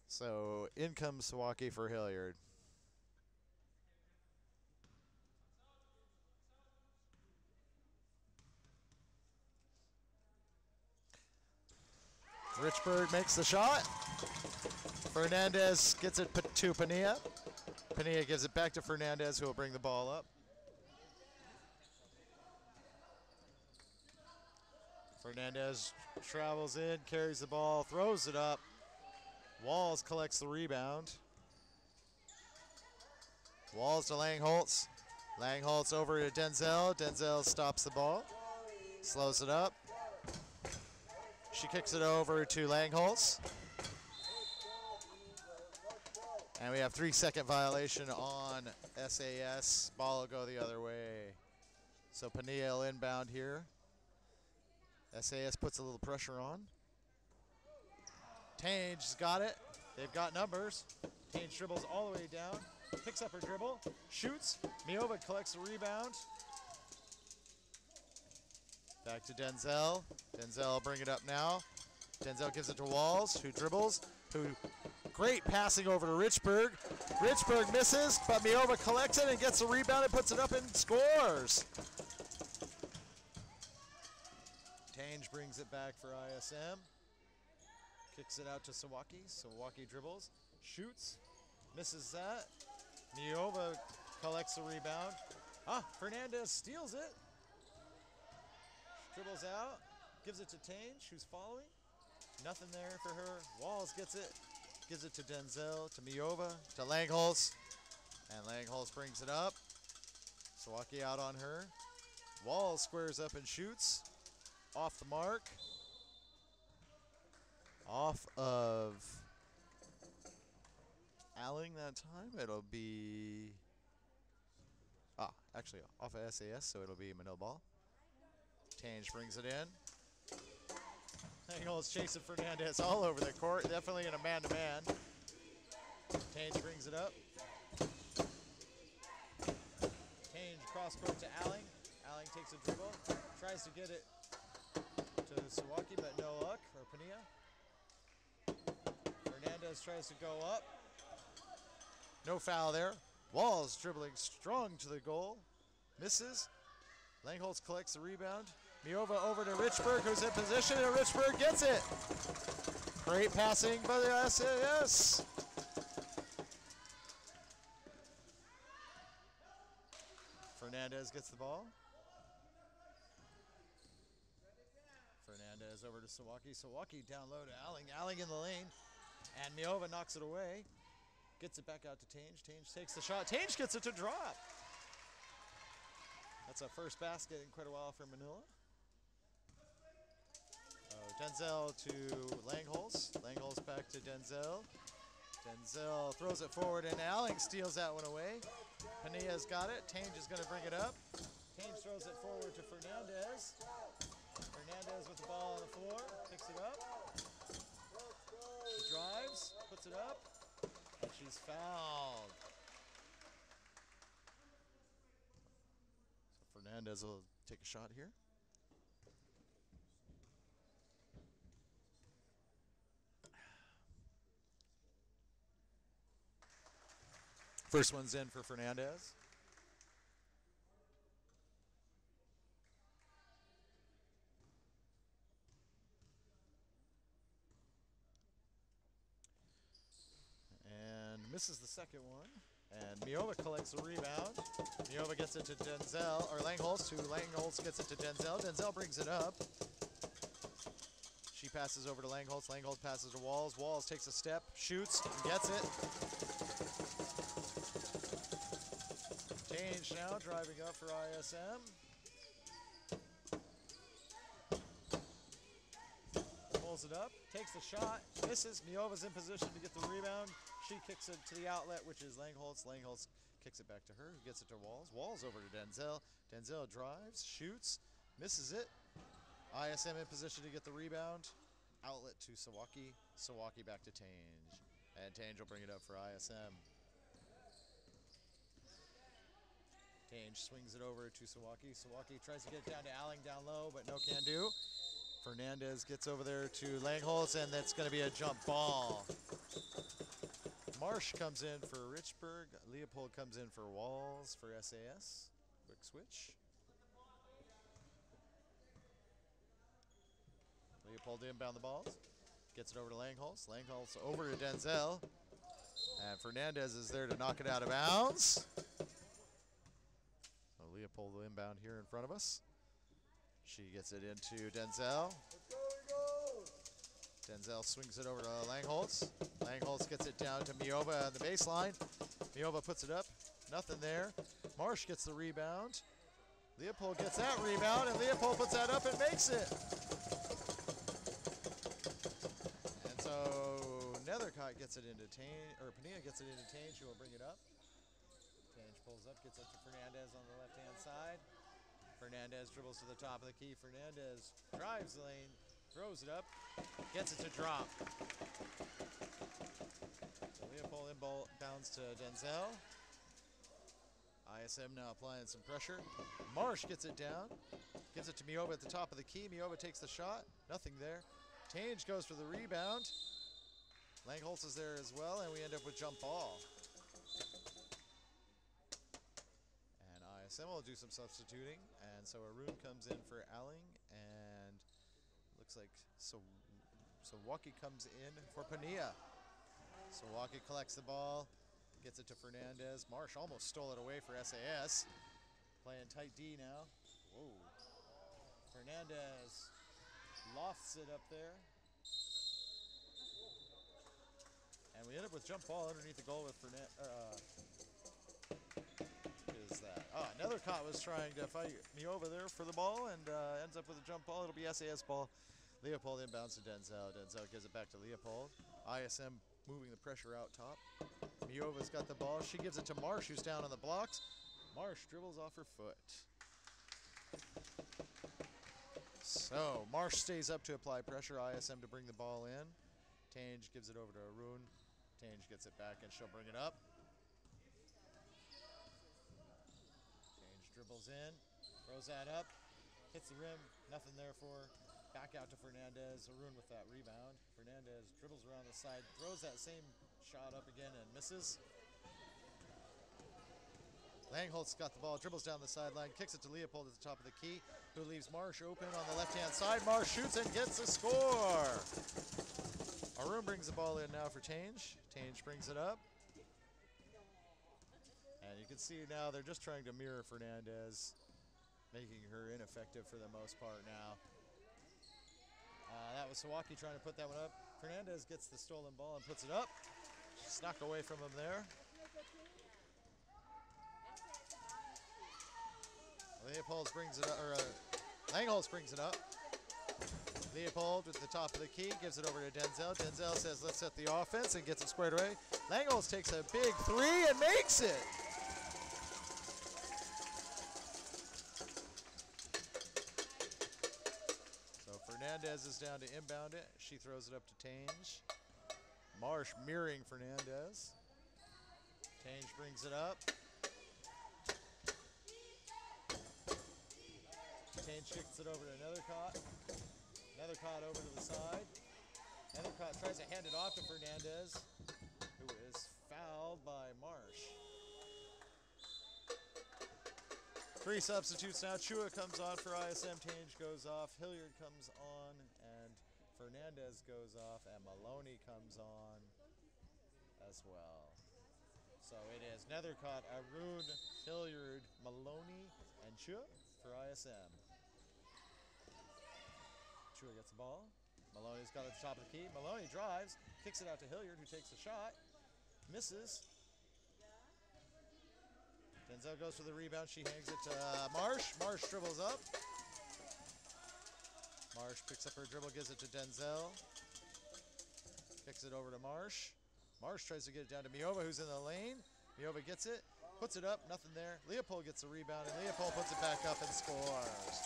So in comes Sawaki for Hilliard. Richburg makes the shot. Fernandez gets it to Pania. Pania gives it back to Fernandez, who will bring the ball up. Fernandez travels in, carries the ball, throws it up. Walls collects the rebound. Walls to Langholtz. Langholtz over to Denzel. Denzel stops the ball, slows it up. She kicks it over to Langholtz. And we have 3-second violation on SAS. Ball will go the other way. So Pania will inbound here. SAS puts a little pressure on. Tange's got it. They've got numbers. Tange dribbles all the way down. Picks up her dribble. Shoots. Miova collects the rebound. Back to Denzel. Denzel will bring it up now. Denzel gives it to Walls, who dribbles. Great passing over to Richburg. Richburg misses, but Miova collects it and gets the rebound and puts it up and scores. Tange brings it back for ISM. Kicks it out to Sawaki. Sawaki dribbles, shoots, misses that. Miova collects the rebound. Fernandez steals it. Dribbles out, gives it to Tange, who's following. Nothing there for her. Walls gets it, gives it to Denzel, to Miova, to Langholtz. And Langholtz brings it up. Sawaki out on her. Walls squares up and shoots. Off the mark. Off of Alling that time. It'll be, actually off of SAS, so it'll be Manila ball. Tange brings it in. Langholtz chasing Fernandez all over the court, definitely in a man-to-man. Tange brings it up. Tange cross court to Alling. Alling takes a dribble, tries to get it to Sawaki, but no luck, or Pania. Fernandez tries to go up. No foul there. Walls dribbling strong to the goal. Misses. Langholtz collects the rebound. Miova over to Richburg, who's in position, and Richburg gets it. Great passing by the SAS. Fernandez gets the ball. Fernandez over to Sawaki. Sawaki down low to Alling. Alling in the lane. And Miova knocks it away. Gets it back out to Tange. Tange takes the shot. Tange gets it to drop. That's a first basket in quite a while for Manila. Denzel to Langholtz. Langholtz back to Denzel. Denzel throws it forward, and Alling steals that one away. Pania's got it. Tange is going to bring it up. Tange throws it forward to Fernandez. Fernandez with the ball on the floor, picks it up. She drives, puts it up, and she's fouled. So Fernandez will take a shot here. First one's in for Fernandez. And misses the second one. And Miova collects the rebound. Miova gets it to Denzel, or Langholz, who Langholz gets it to Denzel. Denzel brings it up. She passes over to Langholz. Langholz passes to Walls. Walls takes a step, shoots, and gets it. Change now, driving up for ISM. Pulls it up, takes the shot, misses. Miova's in position to get the rebound. She kicks it to the outlet, which is Langholz. Langholz kicks it back to her, who gets it to Walls. Walls over to Denzel. Denzel drives, shoots, misses it. ISM in position to get the rebound. Outlet to Sawaki. Sawaki back to Tange. And Tange will bring it up for ISM. Tange swings it over to Sawaki. Sawaki tries to get it down to Alling down low, but no can do. Fernandez gets over there to Langholz, and that's going to be a jump ball. Marsh comes in for Richburg. Leopold comes in for Walls for SAS. Quick switch. Leopold inbound the balls. Gets it over to Langholz. Langholz over to Denzel. And Fernandez is there to knock it out of bounds. So Leopold will inbound here in front of us. She gets it into Denzel. Denzel swings it over to Langholz. Langholz gets it down to Miova on the baseline. Miova puts it up. Nothing there. Marsh gets the rebound. Leopold gets that rebound, and Leopold puts that up and makes it. And so Nethercott gets it into Tange, or Pania gets it into Tange, who will bring it up. Tange pulls up, gets it to Fernandez on the left-hand side. Fernandez dribbles to the top of the key. Fernandez drives the lane, throws it up, gets it to drop. So Leopold inbounds to Denzel. ISM now applying some pressure. Marsh gets it down, gives it to Miova at the top of the key. Miova takes the shot, nothing there. Tange goes for the rebound. Langholz is there as well, and we end up with jump ball. ISM will do some substituting, and so Arun comes in for Alling, and looks like Sawaki comes in for Pania. Sawaki collects the ball, gets it to Fernandez. Marsh almost stole it away for SAS. Playing tight D now. Whoa. Fernandez lofts it up there. And we end up with jump ball underneath the goal with Nethercott was trying to fight me over there for the ball, and ends up with a jump ball. It'll be SAS ball. Leopold inbounds to Denzel. Denzel gives it back to Leopold. ISM moving the pressure out top. Miova's got the ball. She gives it to Marsh, who's down on the blocks. Marsh dribbles off her foot. So Marsh stays up to apply pressure. ISM to bring the ball in. Tange gives it over to Arun. Tange gets it back, and she'll bring it up. Dribbles in, throws that up, hits the rim, nothing there for her. Back out to Fernandez. Arun with that rebound. Fernandez dribbles around the side, throws that same shot up again and misses. Langholz got the ball, dribbles down the sideline, kicks it to Leopold at the top of the key, who leaves Marsh open on the left-hand side. Marsh shoots and gets a score. Arun brings the ball in now for Tange. Tange brings it up. And you can see now they're just trying to mirror Fernandez, making her ineffective for the most part now. That was Sawaki trying to put that one up. Fernandez gets the stolen ball and puts it up. Snuck away from him there. Leopold brings it up, or Langholz brings it up. Leopold at the top of the key, gives it over to Denzel. Denzel says, let's set the offense, and gets it squared away. Langholz takes a big three and makes it. So Fernandez is down to inbound it. She throws it up to Tange. Marsh mirroring Fernandez. Tange brings it up. Tange kicks it over to Nethercott. Nethercott over to the side. Nethercott tries to hand it off to Fernandez, who is fouled by Marsh. 3 substitutes now. Chua comes on for ISM. Tange goes off. Hilliard comes on, and Fernandez goes off, and Maloney comes on as well. So it is Nethercott, Arun, Hilliard, Maloney, and Chua for ISM. Chua gets the ball. Maloney's got it at the top of the key. Maloney drives, kicks it out to Hilliard, who takes a shot, misses. Denzel goes for the rebound. She hangs it to Marsh. Marsh dribbles up. Marsh picks up her dribble, gives it to Denzel. Kicks it over to Marsh. Marsh tries to get it down to Miova, who's in the lane. Miova gets it, puts it up, nothing there. Leopold gets the rebound, and Leopold puts it back up and scores.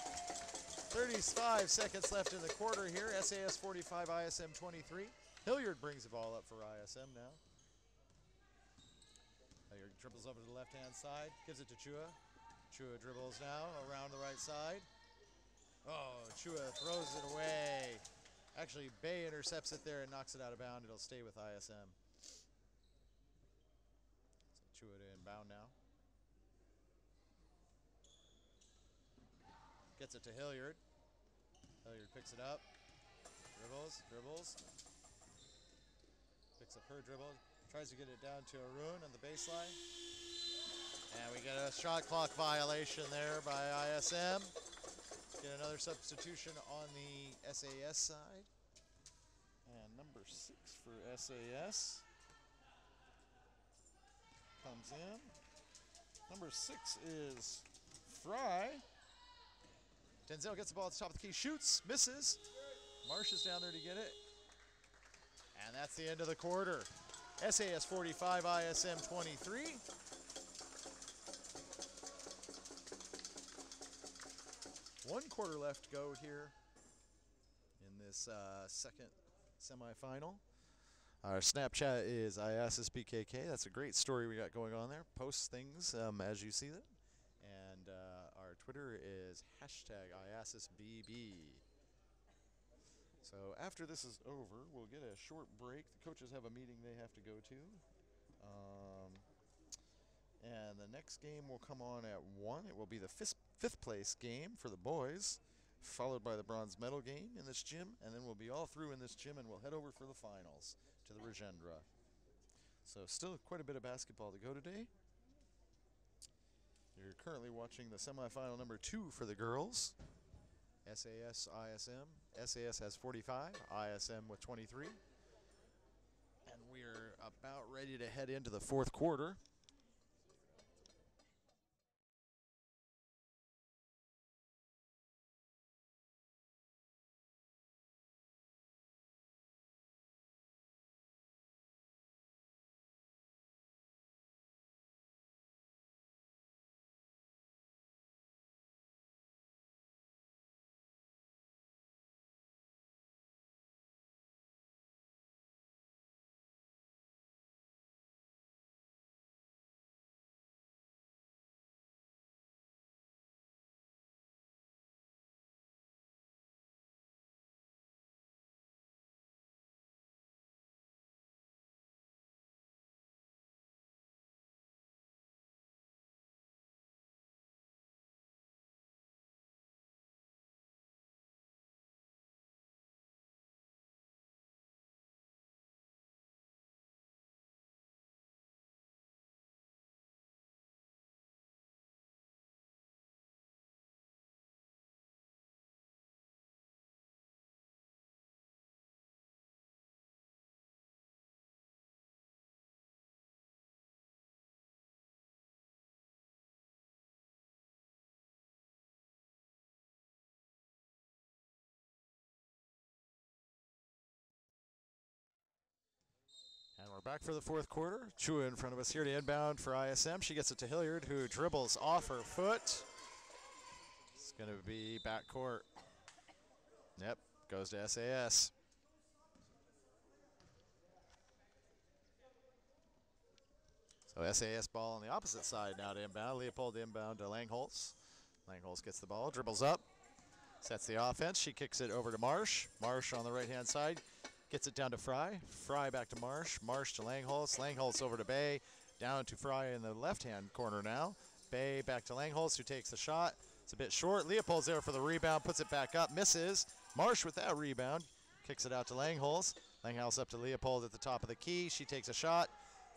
35 seconds left in the quarter here. SAS 45, ISM 23. Hilliard brings the ball up for ISM now. Hilliard dribbles over to the left-hand side, gives it to Chua. Chua dribbles now around the right side. Oh, Chua throws it away. Actually, Bay intercepts it there and knocks it out of bounds. It'll stay with ISM. So Chua to inbound now. Gets it to Hilliard. Hilliard picks it up. Dribbles. Picks up her dribble. Tries to get it down to Arun on the baseline. And we get a shot clock violation there by ISM. Get another substitution on the SAS side. And number 6 for SAS comes in. Number 6 is Fry. Denzel gets the ball at the top of the key, shoots, misses. Marsh is down there to get it. And that's the end of the quarter. SAS 45, ISM 23. One quarter left to go here in this second semifinal. Our Snapchat is IASAS BKK. That's a great story we got going on there. Post things as you see them. And our Twitter is #IASASBB. So after this is over, we'll get a short break. The coaches have a meeting they have to go to. And the next game will come on at 1. It will be the fifth place game for the boys, followed by the bronze medal game in this gym, and then we'll be all through in this gym, and we'll head over for the finals to the Rajendra. So still quite a bit of basketball to go today. You're currently watching the semifinal number 2 for the girls. SAS, ISM. SAS has 45, ISM with 23. And we're about ready to head into the fourth quarter. And we're back for the fourth quarter. Chua in front of us here to inbound for ISM. She gets it to Hilliard, who dribbles off her foot. It's going to be backcourt. Yep, goes to SAS. So SAS ball on the opposite side now to inbound. Leopold inbound to Langholz. Langholz gets the ball, dribbles up, Sets the offense. She kicks it over to Marsh. Marsh on the right-hand side. Gets it down to Fry. Fry back to Marsh. Marsh to Langholz. Langholz over to Bay. Down to Fry in the left-hand corner now. Bay back to Langholz, who takes the shot. It's a bit short. Leopold's there for the rebound. Puts it back up. Misses. Marsh with that rebound. Kicks it out to Langholz. Langholz up to Leopold at the top of the key. She takes a shot.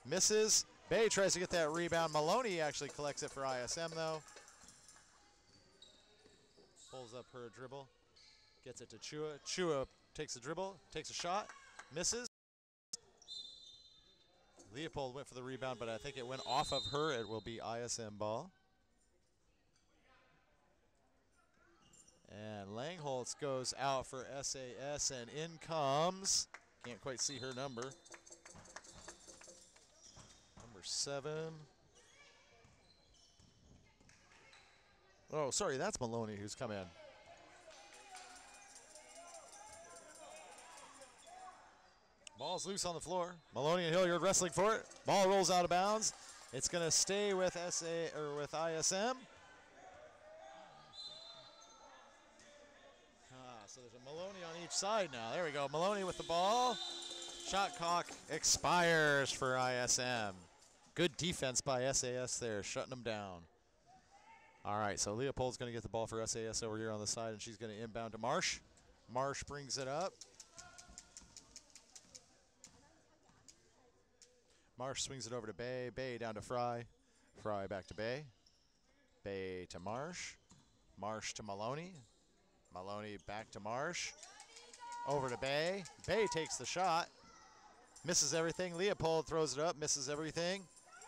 Misses. Bay tries to get that rebound. Maloney actually collects it for ISM, though. Pulls up her dribble. Gets it to Chua. Chua takes the dribble. Takes a shot. Misses. Leopold went for the rebound, but I think it went off of her. It will be ISM ball. And Langholz goes out for SAS, and in comes, can't quite see her number, number 7. Oh, sorry, that's Maloney who's come in. Ball's loose on the floor. Maloney and Hilliard wrestling for it. Ball rolls out of bounds. It's going to stay with with ISM. So there's a Maloney on each side now. There we go. Maloney with the ball. Shot clock expires for ISM. Good defense by SAS there, shutting them down. All right, so Leopold's going to get the ball for SAS over here on the side, and she's going to inbound to Marsh. Marsh brings it up. Marsh swings it over to Bay. Bay down to Fry. Fry back to Bay. Bay to Marsh. Marsh to Maloney. Maloney back to Marsh. Over to Bay. Bay takes the shot. Misses everything. Leopold throws it up. Misses everything.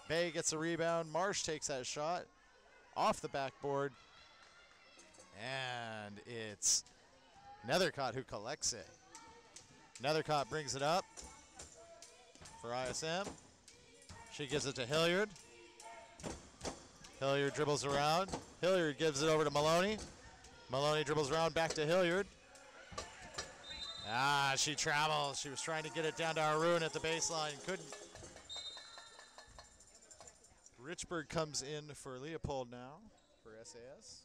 Bay gets a rebound. Marsh takes that shot. Off the backboard. And it's Nethercott who collects it. Nethercott brings it up for ISM. She gives it to Hilliard. Hilliard dribbles around. Hilliard gives it over to Maloney. Maloney dribbles around back to Hilliard. She travels. She was trying to get it down to Arun at the baseline. Couldn't. Richburg comes in for Leopold now for SAS.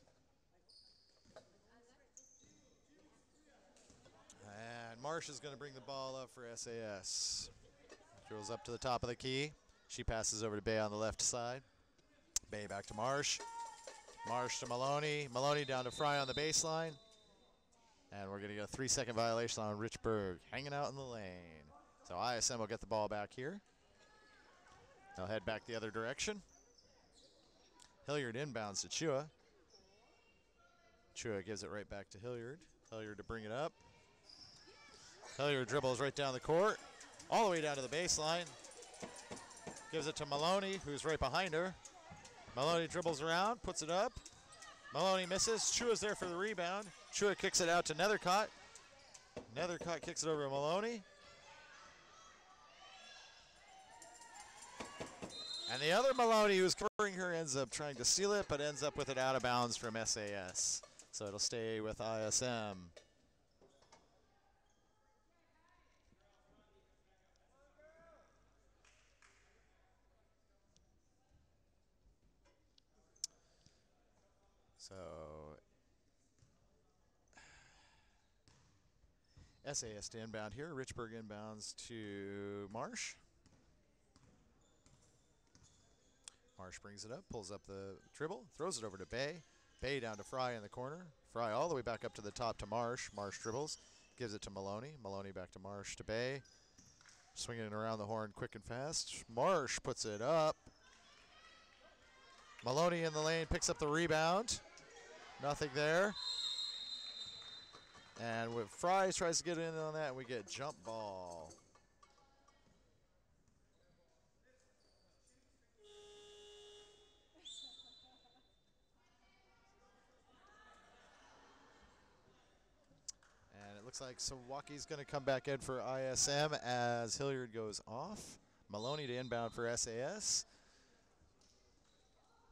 And Marsh is going to bring the ball up for SAS. Dribbles up to the top of the key. She passes over to Bay on the left side. Bay back to Marsh. Marsh to Maloney. Maloney down to Fry on the baseline. And we're going to get a 3-second violation on Richburg, hanging out in the lane. So ISM will get the ball back here. They'll head back the other direction. Hilliard inbounds to Chua. Chua gives it right back to Hilliard. Hilliard to bring it up. Hilliard dribbles right down the court, all the way down to the baseline. Gives it to Maloney, who's right behind her. Maloney dribbles around, puts it up. Maloney misses. Chua's there for the rebound. Chua kicks it out to Nethercott. Nethercott kicks it over to Maloney. And the other Maloney, who's covering her, ends up trying to steal it, but ends up with it out of bounds from SAS. So it'll stay with ISM. So SAS to inbound here. Richburg inbounds to Marsh. Marsh brings it up, pulls up the dribble, throws it over to Bay. Bay down to Fry in the corner. Fry all the way back up to the top to Marsh. Marsh dribbles, gives it to Maloney. Maloney back to Marsh to Bay. Swinging it around the horn quick and fast. Marsh puts it up. Maloney in the lane, picks up the rebound. Nothing there. And with Fry tries to get in on that, we get jump ball. And it looks like Sawaki's going to come back in for ISM as Hilliard goes off. Maloney to inbound for SAS.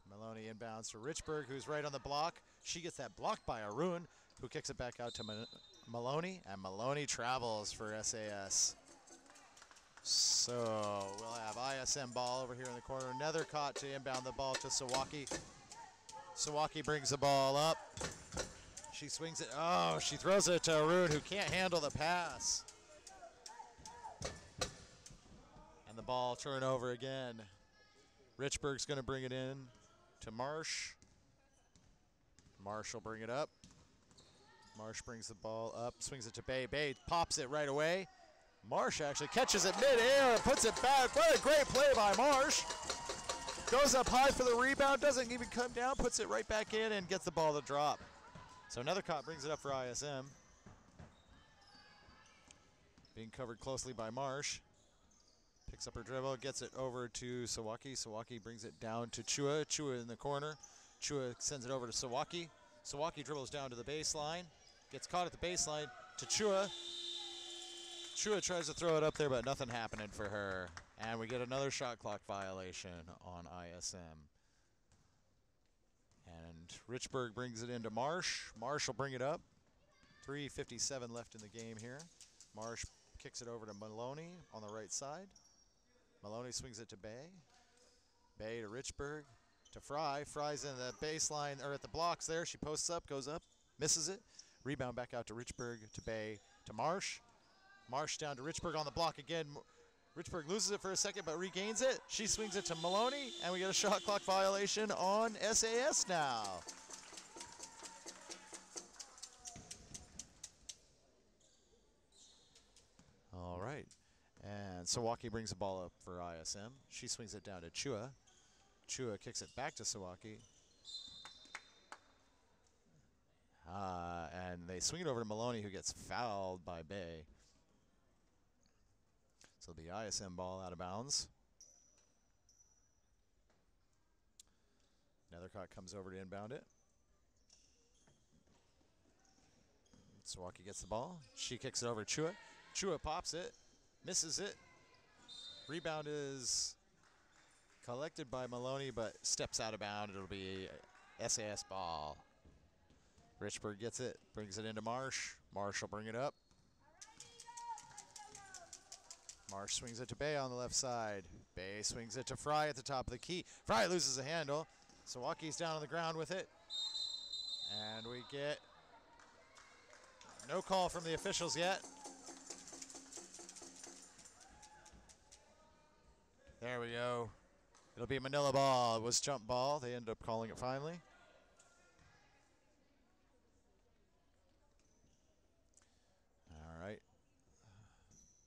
Maloney inbounds to Richburg, who's right on the block. She gets that blocked by Arun, who kicks it back out to Maloney, and Maloney travels for SAS. So we'll have ISM ball over here in the corner. Nethercott to inbound the ball to Sawaki. Sawaki brings the ball up. She swings it. Oh, she throws it to Arun, who can't handle the pass. And the ball turnover again. Richburg's going to bring it in to Marsh. Marsh will bring it up. Marsh brings the ball up, swings it to Bay. Bay pops it right away. Marsh actually catches it mid-air and puts it back. What a great play by Marsh. Goes up high for the rebound, doesn't even come down, puts it right back in and gets the ball to drop. So Nethercott brings it up for ISM. Being covered closely by Marsh. Picks up her dribble, gets it over to Sawaki. Sawaki brings it down to Chua. Chua in the corner. Chua sends it over to Sawaki. Sawaki dribbles down to the baseline. Gets caught at the baseline to Chua. Chua tries to throw it up there, but nothing happening for her. And we get another shot clock violation on ISM. And Richburg brings it into Marsh. Marsh will bring it up. 3:57 left in the game here. Marsh kicks it over to Maloney on the right side. Maloney swings it to Bay. Bay to Richburg. To Fry. Fry's in the baseline, or at the blocks there. She posts up, goes up, misses it. Rebound back out to Richburg, to Bay, to Marsh. Marsh down to Richburg on the block again. Richburg loses it for a second, but regains it. She swings it to Maloney, and we get a shot clock violation on SAS now. All right. And Sawaki brings the ball up for ISM. She swings it down to Chua. Chua kicks it back to Sawaki. And they swing it over to Maloney, who gets fouled by Bay. So it'll be ISM ball out of bounds. Nethercott comes over to inbound it. Sawaki gets the ball. She kicks it over to Chua. Chua pops it, misses it. Rebound is collected by Maloney, but steps out of bounds. It'll be SAS ball. Richburg gets it, brings it into Marsh. Marsh will bring it up. Marsh swings it to Bay on the left side. Bay swings it to Fry at the top of the key. Fry loses the handle. Sawaki's down on the ground with it. And we get no call from the officials yet. There we go. It'll be Manila ball. It was jump ball. They ended up calling it finally. All right.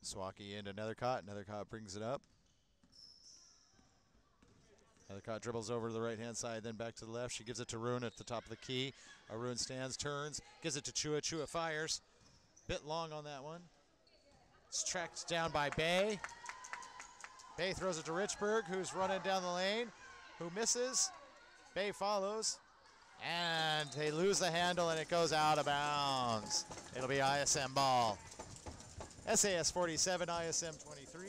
Sawaki into Nethercott. Nethercott brings it up. Nethercott dribbles over to the right-hand side, then back to the left. She gives it to Arun at the top of the key. Arun stands, turns, gives it to Chua. Chua fires. Bit long on that one. It's tracked down by Bay. Bay throws it to Richburg, who's running down the lane, who misses. Bay follows, and they lose the handle, and it goes out of bounds. It'll be ISM ball. SAS 47, ISM 23.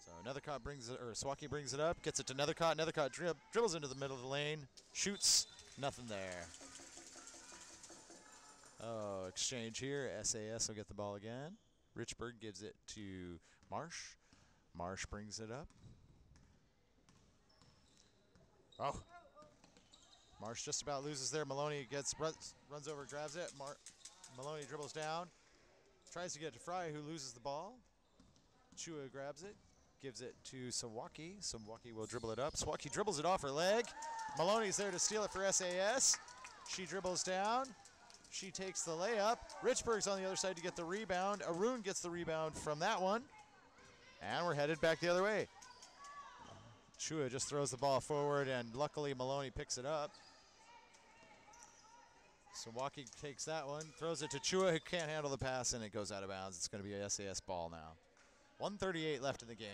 So Nethercott brings it, or Sawaki brings it up, gets it to Nethercott. Nethercott dribbles into the middle of the lane, shoots, nothing there. Oh, exchange here. SAS will get the ball again. Richburg gives it to Marsh. Marsh brings it up. Oh. Marsh just about loses there. Maloney runs over, grabs it. Maloney dribbles down. Tries to get it to Fry, who loses the ball. Chua grabs it. Gives it to Sawaki. Sawaki will dribble it up. Sawaki dribbles it off her leg. Maloney's there to steal it for SAS. She dribbles down. She takes the layup. Richburg's on the other side to get the rebound. Arun gets the rebound from that one. And we're headed back the other way. Chua just throws the ball forward, and luckily Maloney picks it up. Sawaki takes that one, throws it to Chua, who can't handle the pass, and it goes out of bounds. It's going to be a SAS ball now. 1:38 left in the game.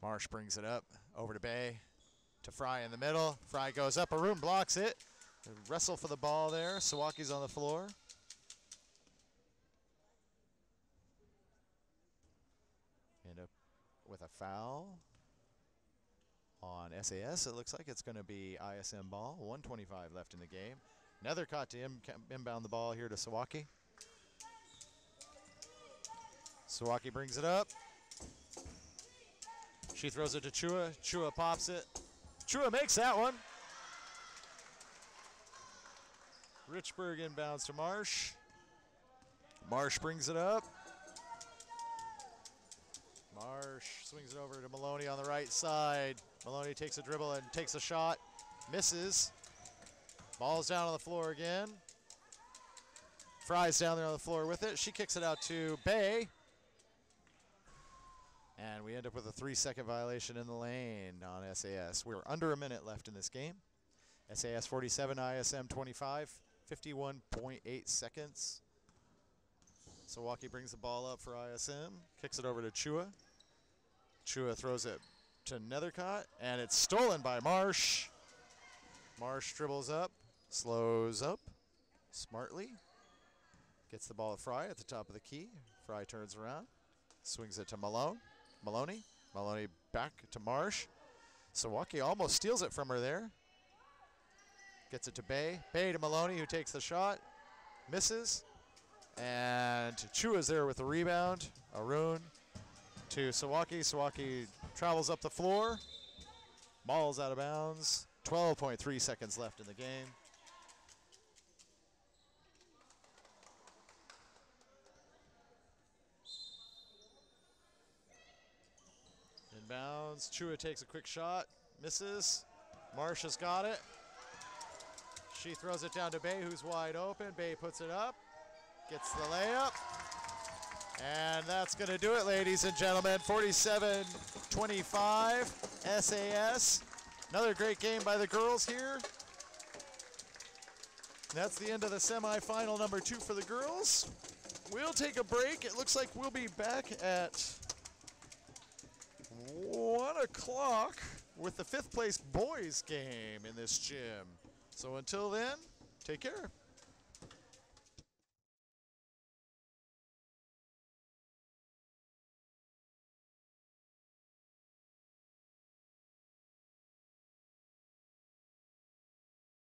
Marsh brings it up, over to Bay, to Fry in the middle. Fry goes up, Arun blocks it. They wrestle for the ball there. Sawaki's on the floor. End up with a foul on SAS. It looks like it's going to be ISM ball. 1:25 left in the game. Nethercott to inbound the ball here to Sawaki. Sawaki brings it up. She throws it to Chua. Chua pops it. Chua makes that one. Richburg inbounds to Marsh. Marsh brings it up. Marsh swings it over to Maloney on the right side. Maloney takes a dribble and takes a shot. Misses. Ball's down on the floor again. Fry's down there on the floor with it. She kicks it out to Bay. And we end up with a 3-second violation in the lane on SAS. We're under a minute left in this game. SAS 47, ISM 25, 51.8 seconds. Sawaki brings the ball up for ISM, kicks it over to Chua. Chua throws it to Nethercott, and it's stolen by Marsh. Marsh dribbles up, slows up smartly. Gets the ball to Fry at the top of the key. Fry turns around, swings it to Maloney. Maloney back to Marsh. Sawaki almost steals it from her there. Gets it to Bay. Bay to Maloney, who takes the shot. Misses. And Chua's there with the rebound. Arun to Sawaki. Sawaki travels up the floor. Ball's out of bounds. 12.3 seconds left in the game. Inbounds. Chua takes a quick shot. Misses. Marsh has got it. She throws it down to Bay, who's wide open. Bay puts it up. Gets the layup. And that's going to do it, ladies and gentlemen. 47-25 SAS. Another great game by the girls here. That's the end of the semifinal number 2 for the girls. We'll take a break. It looks like we'll be back at 1 o'clock with the 5th place boys game in this gym. So until then, take care.